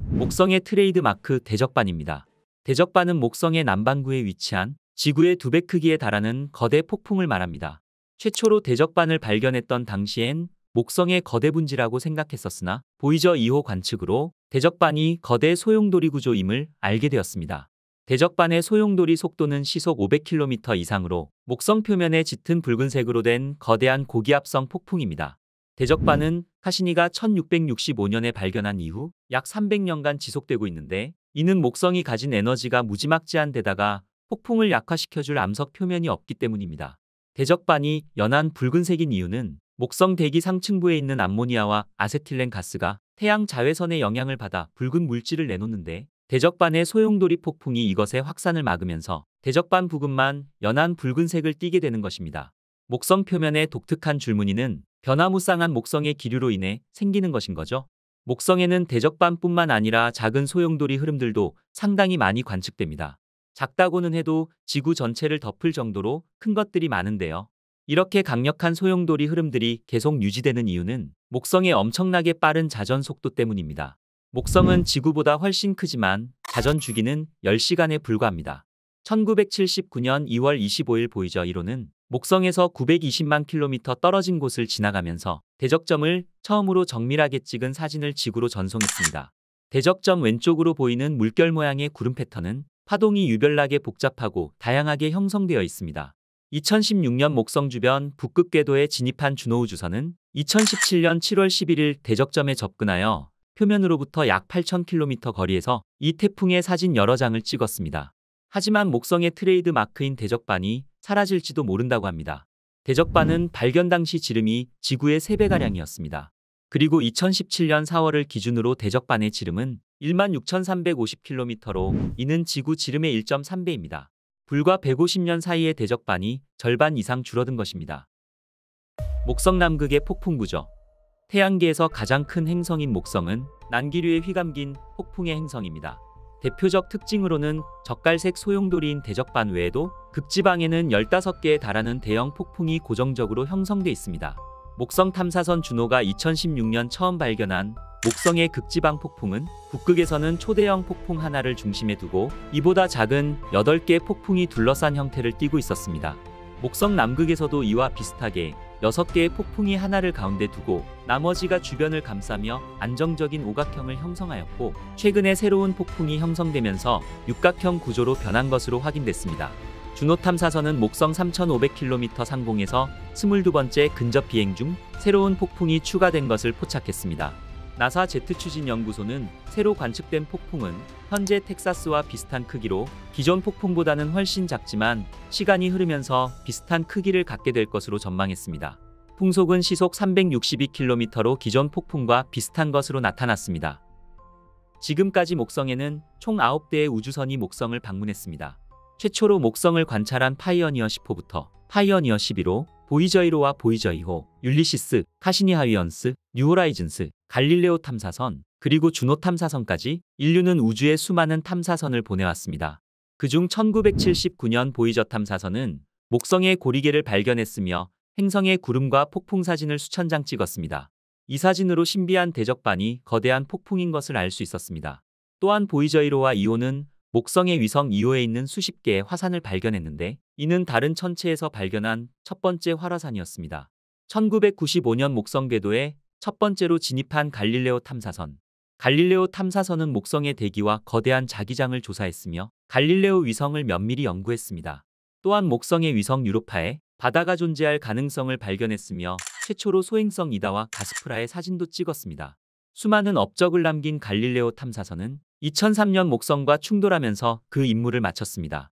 목성의 트레이드 마크 대적반입니다. 대적반은 목성의 남반구에 위치한 지구의 2배 크기에 달하는 거대 폭풍을 말합니다. 최초로 대적반을 발견했던 당시엔 목성의 거대 분지라고 생각했었으나 보이저 2호 관측으로 대적반이 거대 소용돌이 구조임을 알게 되었습니다. 대적반의 소용돌이 속도는 시속 500km 이상으로 목성 표면에 짙은 붉은색으로 된 거대한 고기압성 폭풍입니다. 대적반은 카시니가 1665년에 발견한 이후 약 300년간 지속되고 있는데 이는 목성이 가진 에너지가 무지막지한 데다가 폭풍을 약화시켜줄 암석 표면이 없기 때문입니다. 대적반이 연한 붉은색인 이유는 목성 대기 상층부에 있는 암모니아와 아세틸렌 가스가 태양 자외선의 영향을 받아 붉은 물질을 내놓는데 대적반의 소용돌이 폭풍이 이것의 확산을 막으면서 대적반 부근만 연한 붉은색을 띠게 되는 것입니다. 목성 표면의 독특한 줄무늬는 변화무쌍한 목성의 기류로 인해 생기는 것인 거죠. 목성에는 대적반뿐만 아니라 작은 소용돌이 흐름들도 상당히 많이 관측됩니다. 작다고는 해도 지구 전체를 덮을 정도로 큰 것들이 많은데요. 이렇게 강력한 소용돌이 흐름들이 계속 유지되는 이유는 목성의 엄청나게 빠른 자전 속도 때문입니다. 목성은 지구보다 훨씬 크지만 자전 주기는 10시간에 불과합니다. 1979년 2월 25일 보이저 1호는 목성에서 920만 킬로미터 떨어진 곳을 지나가면서 대적점을 처음으로 정밀하게 찍은 사진을 지구로 전송했습니다. 대적점 왼쪽으로 보이는 물결 모양의 구름 패턴은 파동이 유별나게 복잡하고 다양하게 형성되어 있습니다. 2016년 목성 주변 북극 궤도에 진입한 주노 우주선은 2017년 7월 11일 대적점에 접근하여 표면으로부터 약 8,000km 거리에서 이 태풍의 사진 여러 장을 찍었습니다. 하지만 목성의 트레이드 마크인 대적반이 사라질지도 모른다고 합니다. 대적반은 발견 당시 지름이 지구의 3배가량이었습니다. 그리고 2017년 4월을 기준으로 대적반의 지름은 16,350km로 이는 지구 지름의 1.3배입니다. 불과 150년 사이에 대적반이 절반 이상 줄어든 것입니다. 목성 남극의 폭풍 구조. 태양계에서 가장 큰 행성인 목성은 난기류에 휘감긴 폭풍의 행성입니다. 대표적 특징으로는 젓갈색 소용돌이인 대적반 외에도 극지방에는 15개에 달하는 대형 폭풍이 고정적으로 형성돼 있습니다. 목성 탐사선 주노가 2016년 처음 발견한 목성의 극지방 폭풍은 북극에서는 초대형 폭풍 하나를 중심에 두고 이보다 작은 8개의 폭풍이 둘러싼 형태를 띠고 있었습니다. 목성 남극에서도 이와 비슷하게 6개의 폭풍이 하나를 가운데 두고 나머지가 주변을 감싸며 안정적인 오각형을 형성하였고, 최근에 새로운 폭풍이 형성되면서 육각형 구조로 변한 것으로 확인됐습니다. 주노 탐사선은 목성 3,500km 상공에서 22번째 근접 비행 중 새로운 폭풍이 추가된 것을 포착했습니다. 나사 제트 추진 연구소는 새로 관측된 폭풍은 현재 텍사스와 비슷한 크기로 기존 폭풍보다는 훨씬 작지만 시간이 흐르면서 비슷한 크기를 갖게 될 것으로 전망했습니다. 풍속은 시속 362km로 기존 폭풍과 비슷한 것으로 나타났습니다. 지금까지 목성에는 총 9대의 우주선이 목성을 방문했습니다. 최초로 목성을 관찰한 파이어니어 10호부터 파이어니어 11호, 보이저 1호와 보이저 2호, 율리시스, 카시니 하이언스, 뉴호라이즌스, 갈릴레오 탐사선, 그리고 주노 탐사선까지 인류는 우주에 수많은 탐사선을 보내왔습니다. 그중 1979년 보이저 탐사선은 목성의 고리개를 발견했으며 행성의 구름과 폭풍 사진을 수천 장 찍었습니다. 이 사진으로 신비한 대적반이 거대한 폭풍인 것을 알 수 있었습니다. 또한 보이저 1호와 2호는 목성의 위성 2호에 있는 수십 개의 화산을 발견했는데, 이는 다른 천체에서 발견한 첫 번째 활화산이었습니다. 1995년 목성 궤도에 첫 번째로 진입한 갈릴레오 탐사선. 갈릴레오 탐사선은 목성의 대기와 거대한 자기장을 조사했으며 갈릴레오 위성을 면밀히 연구했습니다. 또한 목성의 위성 유로파에 바다가 존재할 가능성을 발견했으며 최초로 소행성 이다와 가스프라의 사진도 찍었습니다. 수많은 업적을 남긴 갈릴레오 탐사선은 2003년 목성과 충돌하면서 그 임무를 마쳤습니다.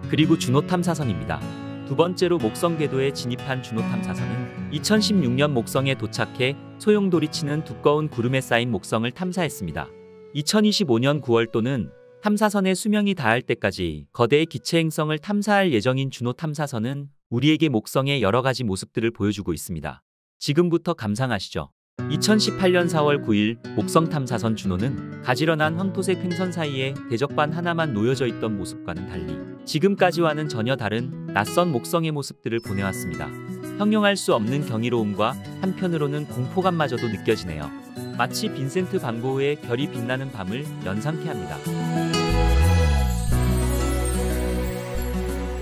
그리고 주노 탐사선입니다. 두 번째로 목성 궤도에 진입한 주노 탐사선은 2016년 목성에 도착해 소용돌이치는 두꺼운 구름에 쌓인 목성을 탐사했습니다. 2025년 9월도는 탐사선의 수명이 다할 때까지 거대의 기체 행성을 탐사할 예정인 주노 탐사선은 우리에게 목성의 여러 가지 모습들을 보여주고 있습니다. 지금부터 감상하시죠. 2018년 4월 9일 목성 탐사선 주노는 가지런한 황토색 횡선 사이에 대적반 하나만 놓여져 있던 모습과는 달리 지금까지와는 전혀 다른 낯선 목성의 모습들을 보내왔습니다. 형용할 수 없는 경이로움과 한편으로는 공포감마저도 느껴지네요. 마치 빈센트 반 고흐의 별이 빛나는 밤을 연상케 합니다.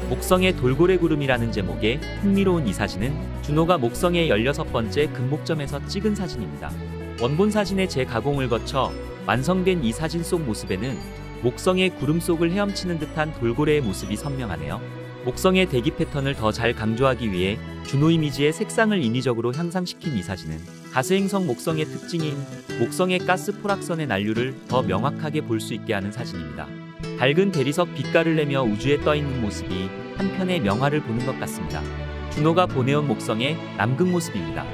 목성의 돌고래 구름이라는 제목의 흥미로운 이 사진은 주노가 목성의 16번째 금목점에서 찍은 사진입니다. 원본 사진의 재가공을 거쳐 완성된 이 사진 속 모습에는 목성의 구름 속을 헤엄치는 듯한 돌고래의 모습이 선명하네요. 목성의 대기 패턴을 더 잘 강조하기 위해 주노 이미지의 색상을 인위적으로 향상시킨 이 사진은 가스행성 목성의 특징인 목성의 가스 포락선의 난류를 더 명확하게 볼 수 있게 하는 사진입니다. 밝은 대리석 빛깔을 내며 우주에 떠있는 모습이 한편의 명화를 보는 것 같습니다. 주노가 보내온 목성의 남극 모습입니다.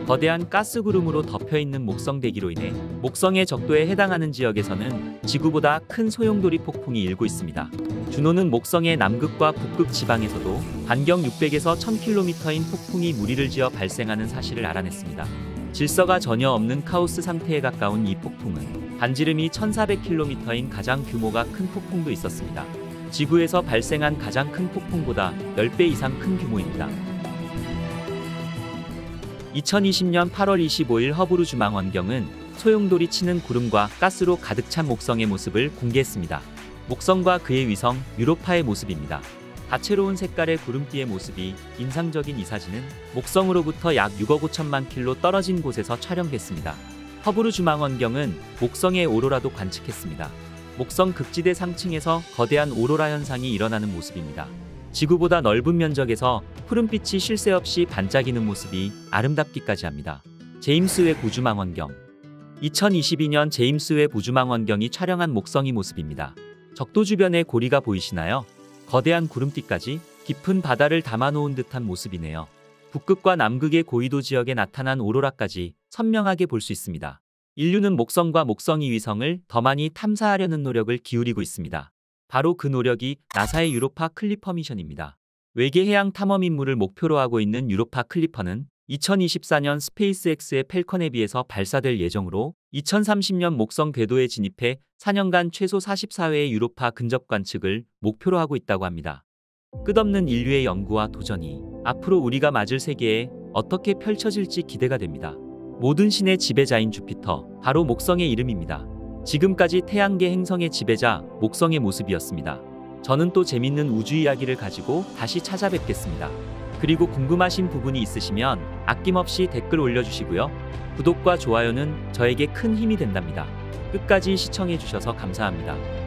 거대한 가스구름으로 덮여있는 목성 대기로 인해 목성의 적도에 해당하는 지역에서는 지구보다 큰 소용돌이 폭풍이 일고 있습니다. 주노는 목성의 남극과 북극 지방에서도 반경 600에서 1000km인 폭풍이 무리를 지어 발생하는 사실을 알아냈습니다. 질서가 전혀 없는 카오스 상태에 가까운 이 폭풍은 반지름이 1400km인 가장 규모가 큰 폭풍도 있었습니다. 지구에서 발생한 가장 큰 폭풍보다 10배 이상 큰 규모입니다. 2020년 8월 25일 허브루 주망원경은 소용돌이 치는 구름과 가스로 가득 찬 목성의 모습을 공개했습니다. 목성과 그의 위성 유로파의 모습입니다. 다채로운 색깔의 구름띠의 모습이 인상적인 이 사진은 목성으로부터 약 6억 5천만 킬로 떨어진 곳에서 촬영됐습니다. 허브루 주망원경은 목성의 오로라도 관측했습니다. 목성 극지대 상층에서 거대한 오로라 현상이 일어나는 모습입니다. 지구보다 넓은 면적에서 푸른빛이 쉴 새 없이 반짝이는 모습이 아름답기까지 합니다. 제임스 웹 우주망원경. 2022년 제임스 웹 우주망원경이 촬영한 목성의 모습입니다. 적도 주변의 고리가 보이시나요? 거대한 구름띠까지 깊은 바다를 담아놓은 듯한 모습이네요. 북극과 남극의 고위도 지역에 나타난 오로라까지 선명하게 볼 수 있습니다. 인류는 목성과 목성 2위성을 더 많이 탐사하려는 노력을 기울이고 있습니다. 바로 그 노력이 나사의 유로파 클리퍼 미션입니다. 외계 해양 탐험 임무를 목표로 하고 있는 유로파 클리퍼는 2024년 스페이스X의 펠컨 헤비에서 발사될 예정으로 2030년 목성 궤도에 진입해 4년간 최소 44회의 유로파 근접 관측을 목표로 하고 있다고 합니다. 끝없는 인류의 연구와 도전이 앞으로 우리가 맞을 세계에 어떻게 펼쳐질지 기대가 됩니다. 모든 신의 지배자인 주피터, 바로 목성의 이름입니다. 지금까지 태양계 행성의 지배자 목성의 모습이었습니다. 저는 또 재밌는 우주 이야기를 가지고 다시 찾아뵙겠습니다. 그리고 궁금하신 부분이 있으시면 아낌없이 댓글 올려주시고요. 구독과 좋아요는 저에게 큰 힘이 된답니다. 끝까지 시청해주셔서 감사합니다.